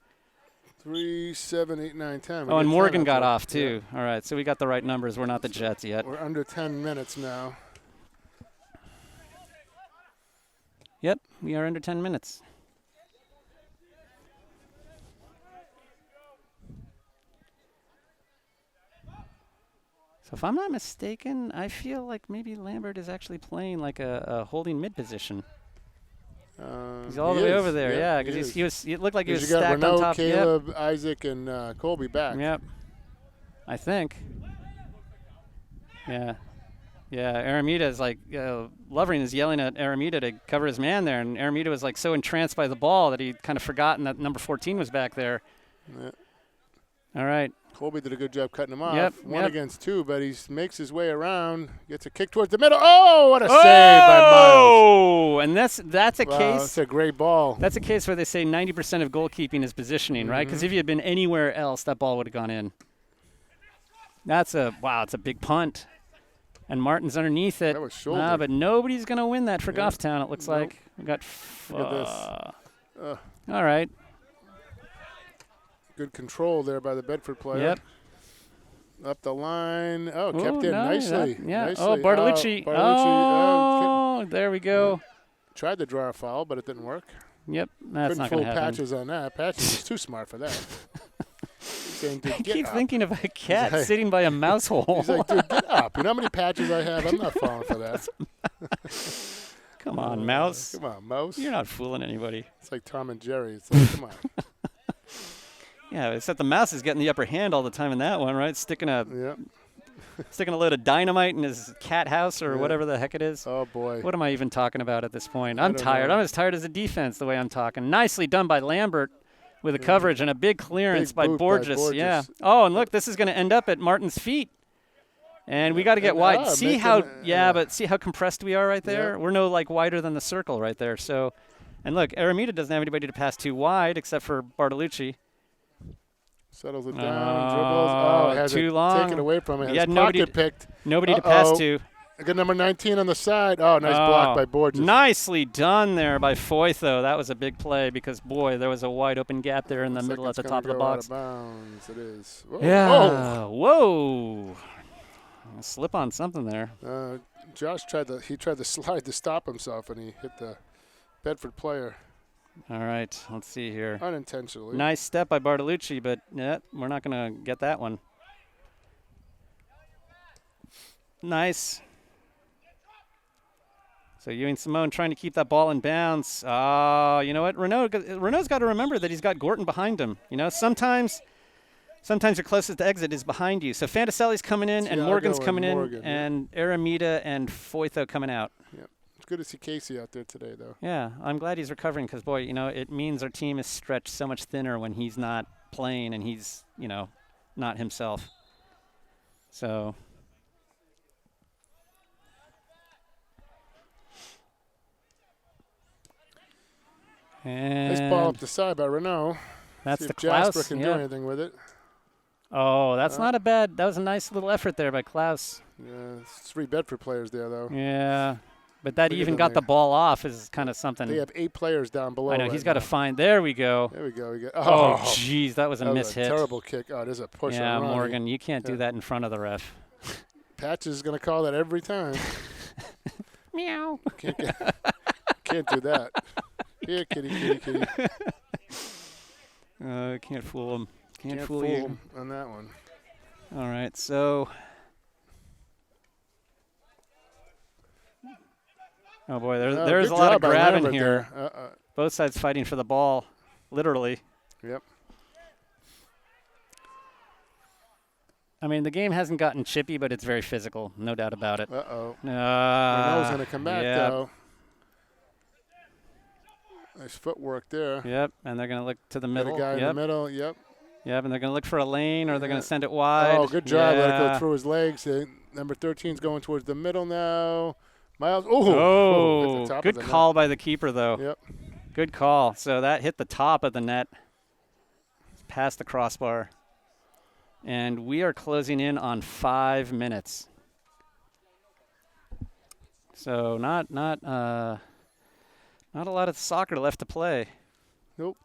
3, 7, 8, 9, 10. Oh, and Morgan got off too. All right, so we got the right numbers. We're not the Jets yet. We're under 10 minutes now. Yep, we are under 10 minutes. So if I'm not mistaken, I feel like maybe Lambert is actually playing like a holding mid position. He's all the way over there, yeah, because it looked like he was stacked on top. Caleb, Isaac, and Colby back. Yep, I think. Yeah. Aramita is like, Lovering is yelling at Aramita to cover his man there, and Aramita was like so entranced by the ball that he'd kind of forgotten that number 14 was back there. Yeah. All right. Colby did a good job cutting him off. Yep, One against two, but he makes his way around, gets a kick towards the middle. Oh, what a save by Miles. Oh, and that's a case. That's a great ball. That's a case where they say 90% of goalkeeping is positioning, right? Because if he had been anywhere else, that ball would have gone in. It's a big punt. And Martin's underneath it. That was shoulder. But nobody's going to win that for Goffstown, it looks like. We got Look at this. All right. Good control there by the Bedford player. Yep. Up the line. Oh, kept in no, nicely. Yeah. Nicely. Oh, Bartolucci. Oh, there we go. Yeah. Tried to draw a foul, but it didn't work. Yep, that's Couldn't not going fool to happen. Patches on that. Patches is too smart for that. Saying, I keep up. thinking of a cat sitting by a mouse hole. He's like, dude, get up. You know how many patches I have? I'm not falling for that. Come on, mouse. Come on, mouse. You're not fooling anybody. It's like Tom and Jerry. It's like, come on. Yeah, except the mouse is getting the upper hand all the time in that one, right? Sticking a load of dynamite in his cat house or whatever the heck it is. Oh, boy. What am I even talking about at this point? I'm tired. I'm as tired as the defense the way I'm talking. Nicely done by Lambert with a coverage and a big clearance by Borges. Yeah. Oh, and look, this is going to end up at Martin's feet. And we got to get wide. See how but see how compressed we are right there? We're no wider than the circle right there. So, and look, Aramita doesn't have anybody to pass too wide except for Bartolucci. Settles it down, dribbles. Oh, has too it long. taken away from it. He had nobody picked. Nobody to pass to. Good number 19 on the side. Oh, nice block by Borges. Nicely done there by Foyth, though. That was a big play because, boy, there was a wide open gap there in the middle at the top of the box. Out of bounds. It is. Whoa. Yeah. Whoa. Slip on something there. Josh tried to slide to stop himself, and he hit the Bedford player. All right, let's see here. Unintentionally. Nice step by Bartolucci, but we're not going to get that one. Nice. So Ewing Simone trying to keep that ball in bounds. You know what? Renault's got to remember that he's got Gorton behind him. You know, sometimes your closest exit is behind you. So Fantaselli's coming in, and Morgan's coming in, and Aramita and Foytho coming out. Yep. It's good to see Casey out there today, though. Yeah, I'm glad he's recovering because, boy, you know, it means our team is stretched so much thinner when he's not playing and he's, you know, not himself. So. And nice ball up the side by Renault. That's see the if Jasper Klaus. can do anything with it. Oh, that's not a bad. That was a nice little effort there by Klaus. Yeah, 3 Bedford players there, though. Yeah, but that even got the ball off is kind of something. They have 8 players down below. I know, he's got to find. There we go. There we go. Oh, jeez, that was a miss hit. Terrible kick. Oh, there's a push on Ronnie. Morgan, you can't do that in front of the ref. Patches is going to call that every time. Meow. Can't do that. Here, kitty. Can't fool him. Can't fool you him on that one. All right, so. Oh, boy, there's a lot of grabbing here. Both sides fighting for the ball, literally. Yep. I mean, the game hasn't gotten chippy, but it's very physical, no doubt about it. Renault's going to come back, though. Nice footwork there. Yep, and they're going to look to the middle. Got a guy in the middle, yep, and they're going to look for a lane, or they're going to send it wide. Oh, good job. Let it go through his legs. Number 13's going towards the middle now. Miles. Oh, good call by the keeper, though. Yep. Good call. So that hit the top of the net, past the crossbar. And we are closing in on 5 minutes. So not a lot of soccer left to play. Nope.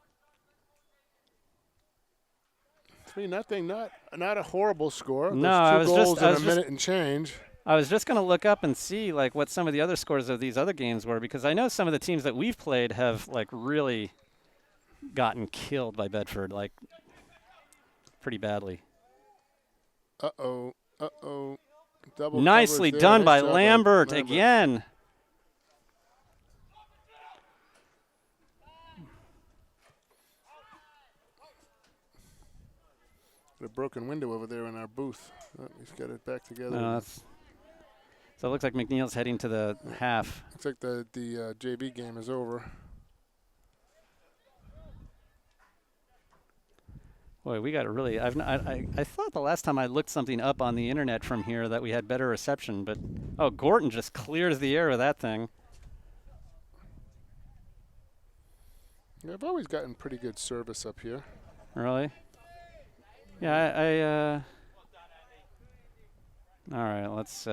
3-0. Not a horrible score. No, I was goals in a minute and change. I was just going to look up and see what some of the other scores of these other games were, because I know some of the teams that we've played have really gotten killed by Bedford pretty badly. Double nicely done by Lambert again. A broken window over there in our booth. He's got it back together. So it looks like McNeil's heading to the half. Looks like the JV game is over. Boy, we got really. I thought the last time I looked something up on the internet from here that we had better reception, but Gorton just clears the air with that thing. Yeah, I've always gotten pretty good service up here. Really? Yeah, all right, let's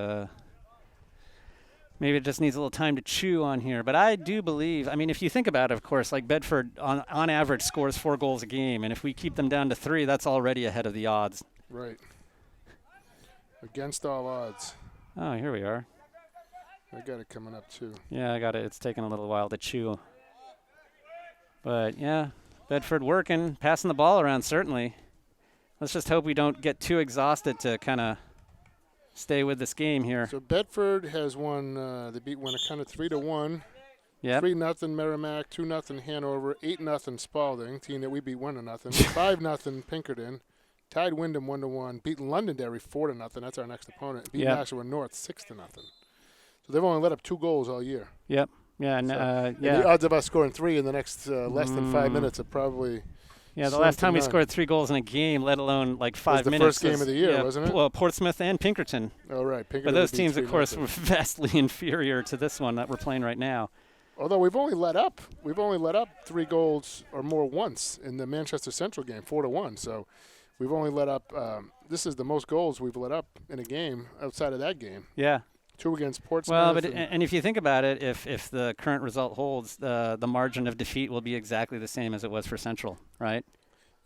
Maybe it just needs a little time to chew on here. But I do believe, I mean, if you think about it, of course, like Bedford on average scores 4 goals a game. And if we keep them down to 3, that's already ahead of the odds. Right. Against all odds. Oh, here we are. I got it coming up, too. Yeah, I got it. It's taking a little while to chew. But, yeah, Bedford working, passing the ball around, certainly. Let's just hope we don't get too exhausted to kind of stay with this game here. So Bedford has won. They beat one kind of 3-1. Yep. 3-0 Merrimack, 2-0 Hanover, 8-0 Spalding, team that we beat 1-0. 5-0 Pinkerton, tied Wyndham 1-1, beat Londonderry 4-0. That's our next opponent. Beat Nashua North 6-0. So they've only let up 2 goals all year. Yep. Yeah. And, and the odds of us scoring 3 in the next less than 5 minutes are probably. Yeah, the last time we scored 3 goals in a game, let alone like 5 minutes. Was the first game of the year, wasn't it? Well, Portsmouth and Pinkerton. Oh, right. Pinkerton. But those teams, of course, were vastly inferior to this one that we're playing right now. Although we've only let up 3 goals or more once in the Manchester Central game, 4-1. So we've only let up. This is the most goals we've let up in a game outside of that game. Yeah. 2 against Portsmouth. Well, but and if you think about it, if the current result holds, the margin of defeat will be exactly the same as it was for Central, right?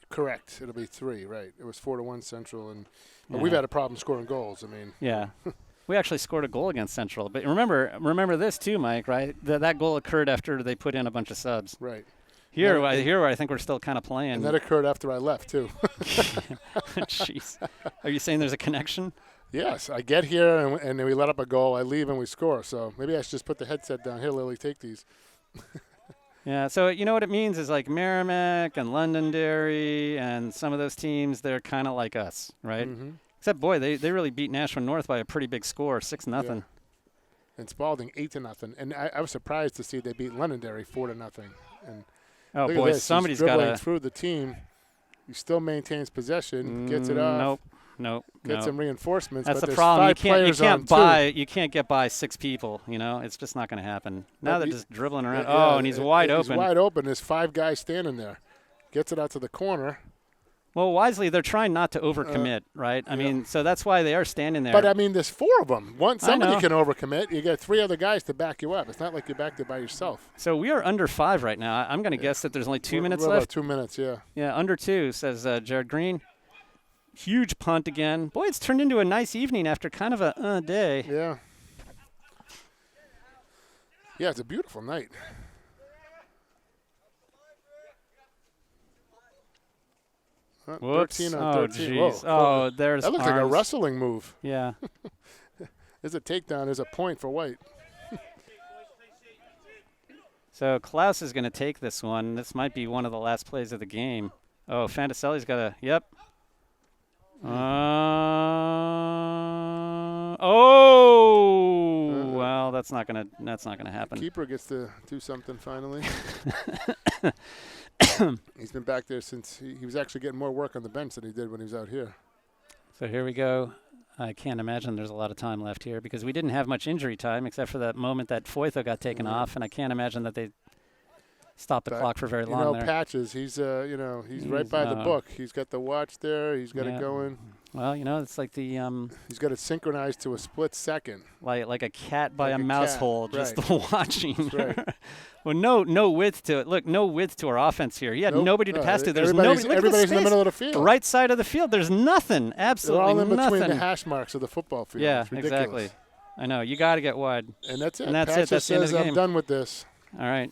Correct. It'll be 3, right? It was 4-1 Central, and we've had a problem scoring goals. I mean, yeah, we actually scored a goal against Central. But remember this too, Mike, right? That goal occurred after they put in a bunch of subs. Right. Here, where I think we're still kind of playing. And that occurred after I left too. Jeez, are you saying there's a connection? Yes, I get here and then we let up a goal. I leave and we score. So maybe I should just put the headset down. Here, Lily, take these. Yeah, so you know what it means is like Merrimack and Londonderry and some of those teams, they're kind of like us, right? Mm-hmm. Except, boy, they really beat Nashua North by a pretty big score, 6-0. Yeah. And Spalding 8-0. And I was surprised to see they beat Londonderry 4-0. And oh, boy, somebody's got to. Through the team. He still maintains possession, gets it off. Nope. Get some reinforcements. That's but the problem. You can't get by 6 people. You know, it's just not going to happen. Now they're just dribbling around. And he's wide open. He's wide open. There's 5 guys standing there. Gets it out to the corner. Well, wisely, they're trying not to overcommit, right? I mean, so that's why they are standing there. But I mean, there's 4 of them. Somebody can overcommit. You get 3 other guys to back you up. It's not like you're back there by yourself. So we are under 5 right now. I'm going to guess that there's only 2 minutes left. left. About 2 minutes, yeah. Yeah, under 2, says Jared Green. Huge punt again. Boy, it's turned into a nice evening after kind of a day. Yeah. Yeah, it's a beautiful night. Whoops. 13 on 13. Jeez. Oh, there's that looks arms. like a wrestling move. Yeah. There's a takedown. There's a point for White. So Klaus is going to take this one. This might be one of the last plays of the game. Oh, Fantaselli's got a – yep. Well, that's not gonna happen. The keeper gets to do something finally. He's been back there since he was actually getting more work on the bench than he did when he was out here. So here we go. I can't imagine there's a lot of time left here because we didn't have much injury time except for that moment that Foytho got taken off, and I can't imagine that they stopped the clock for very long there. Patches, he's right by the book. He's got the watch there. He's got it going. Well, it's like the he's got it synchronized to a split second. Like a cat by a mouse hole, just watching. Right. Well, no width to it. Look, no width to our offense here. Yeah, nobody to pass to. There's nobody. Everybody's in the middle of the field. Right side of the field. There's nothing. Absolutely nothing. They're all in between the hash marks of the football field. Yeah, it's ridiculous. exactly. I know. You got to get wide. And that's it. And that's Patches it. That's the end of the game. I'm done with this. All right.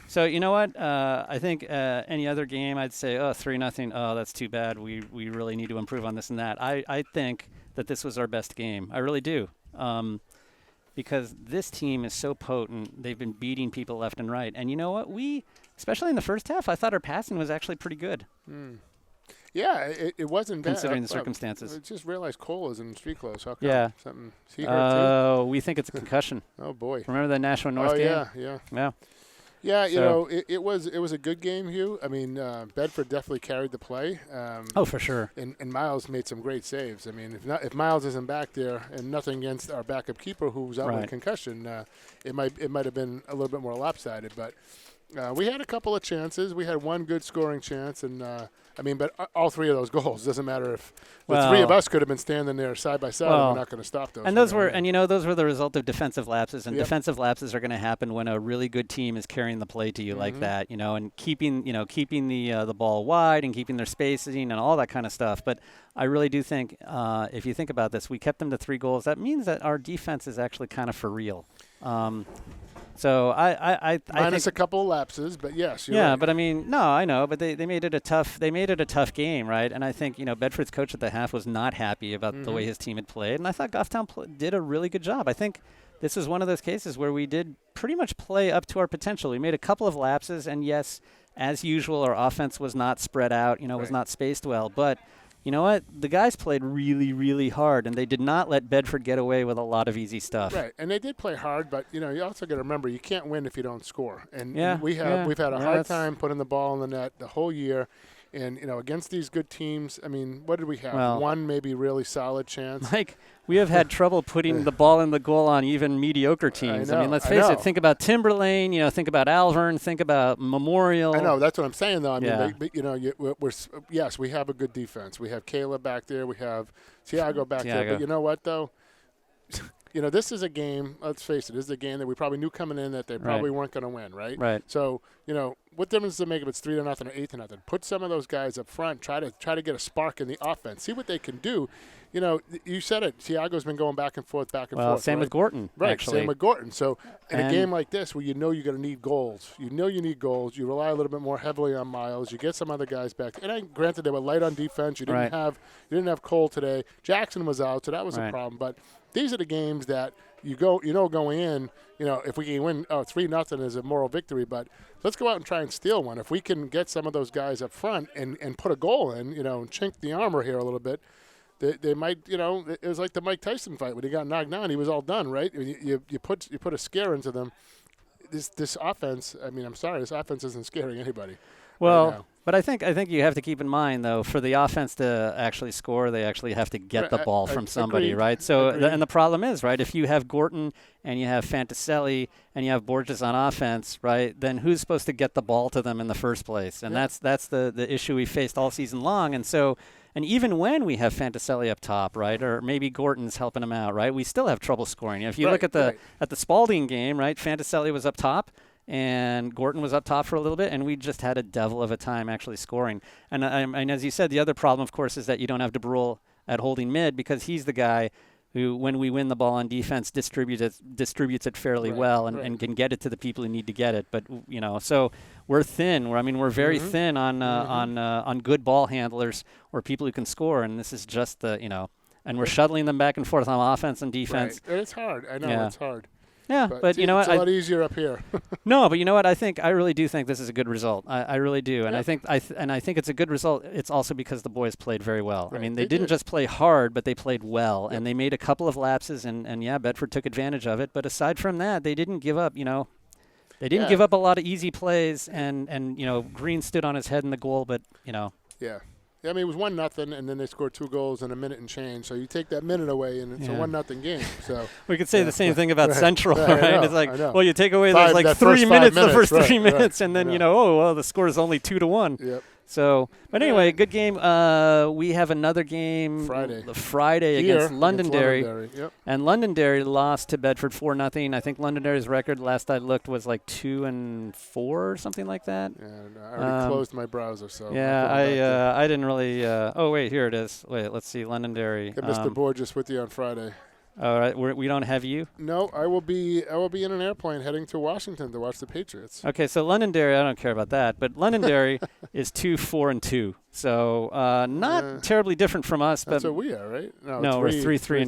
So you know what? I think any other game, I'd say, 3-0. Oh, that's too bad. We really need to improve on this and that. I think that this was our best game. I really do. Because this team is so potent. They've been beating people left and right. And you know what? Especially in the first half, I thought our passing was actually pretty good. Yeah, it wasn't bad. Considering the circumstances. I just realized Cole is in street clothes. How come? Yeah. Something. Is he hurt too? We think it's a concussion. Oh, boy. Remember the Nashua North game? Yeah. Yeah, it was a good game, Hugh. I mean, Bedford definitely carried the play. For sure. And Miles made some great saves. I mean, if Miles isn't back there, and nothing against our backup keeper who's out with a concussion, it might have been a little bit more lopsided. But we had a couple of chances. We had one good scoring chance, and I mean, but all three of those goals, doesn't matter if the three of us could have been standing there side by side, and we're not going to stop those. And those were the result of defensive lapses, and defensive lapses are going to happen when a really good team is carrying the play to you like that, and keeping the ball wide and keeping their spacing and all that kind of stuff. But I really do think, if you think about this, we kept them to 3 goals. That means that our defense is actually kind of for real. So I minus think, a couple of lapses, but yes, you're yeah, right. but I mean, no, I know, but they made it a tough game, right? And I think Bedford's coach at the half was not happy about the way his team had played, and I thought Goffstown did a really good job. I think this is one of those cases where we did pretty much play up to our potential. We made a couple of lapses, and yes, as usual, our offense was not spread out, was not spaced well, but. You know what? The guys played really, really hard, and they did not let Bedford get away with a lot of easy stuff. Right, and they did play hard, but you also got to remember you can't win if you don't score. And we've had a hard time putting the ball in the net the whole year. And against these good teams, I mean, what did we have? One maybe really solid chance. Like we have had trouble putting the ball in the goal on even mediocre teams. I mean, let's face it. Think about Timberlane. Think about Alvern. Think about Memorial. I know that's what I'm saying, though. I mean, yes, we have a good defense. We have Caleb back there. We have Tiago back there. But you know what, though? This is a game, let's face it, this is a game that we probably knew coming in that they probably weren't going to win, right? Right. So, what difference does it make if it's 3-0 or 8-0? Put some of those guys up front, try to get a spark in the offense. See what they can do. You said it, Tiago's been going back and forth. Well, same with Gorton, right, actually. Same with Gorton. So, in a game like this where you're going to need goals, you need goals, you rely a little bit more heavily on Miles, you get some other guys back. And granted, they were light on defense. You didn't have Cole today. Jackson was out, so that was a problem. But these are the games that going in, if we can win 3-0 is a moral victory, but let's go out and try and steal one. If we can get some of those guys up front and put a goal in, and chink the armor here a little bit, they might, it was like the Mike Tyson fight when he got knocked down. He was all done, right? You put a scare into them. This offense, I mean, I'm sorry, this offense isn't scaring anybody. Well, right, but I think you have to keep in mind, though, for the offense to actually score, they actually have to get the ball from somebody, right? So, and the problem is, right, if you have Gorton and you have Fantaselli and you have Borges on offense, right, then who's supposed to get the ball to them in the first place? And that's the issue we faced all season long. And so, and even when we have Fantaselli up top, right, or maybe Gorton's helping him out, right, we still have trouble scoring. If you look at the Spalding game, right, Fantaselli was up top. And Gorton was up top for a little bit, and we just had a devil of a time actually scoring. And as you said, the other problem, of course, is that you don't have DeBrule at holding mid because he's the guy who, when we win the ball on defense, distributes it fairly well and can get it to the people who need to get it. But so we're thin. We're very thin on good ball handlers or people who can score, and this is just and we're shuttling them back and forth on offense and defense. Right. It's hard. I know it's hard. Yeah, but you know what? It's a lot easier up here. No, but you know what? I really do think this is a good result. I really do, and I think it's a good result. It's also because the boys played very well. Right. I mean, they didn't just play hard, but they played well, and they made a couple of lapses, and Bedford took advantage of it. But aside from that, they didn't give up. They didn't give up a lot of easy plays, and Green stood on his head in the goal, but Yeah. I mean, it was 1-0, and then they scored 2 goals in a minute and change. So you take that minute away, and it's a 1-0 game. So we could say the same thing about Central, right? Know, it's like, well, you take away those like 3 minutes, the first 3 minutes, and then the score is only 2-1. Yep. So, but anyway, good game. We have another game Friday against Londonderry. Yep. And Londonderry lost to Bedford 4-0. I think Londonderry's record last I looked was like 2-4 or something like that. Yeah, I already closed my browser, so I didn't really. Oh wait, here it is. Wait, let's see. Londonderry. Get Mr. Borges with you on Friday. All right, we don't have you? No, I will be in an airplane heading to Washington to watch the Patriots. Okay, so Londonderry, I don't care about that, but Londonderry is 2-4-2. So not terribly different from us, that's but what we are, right? No, we're 3-3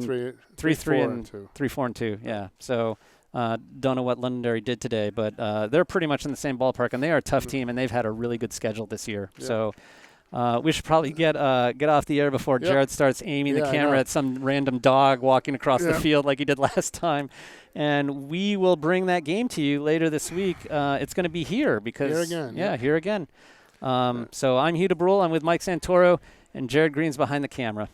and 2. 3-4-2. Yeah. So don't know what Londonderry did today, but they're pretty much in the same ballpark, and they are a tough team, and they've had a really good schedule this year. Yeah. So. We should probably get off the air before Jared starts aiming the camera at some random dog walking across the field like he did last time. And we will bring that game to you later this week. It's going to be here because here again. Here again. So I'm Hugh DeBrule. I'm with Mike Santoro, and Jared Green's behind the camera.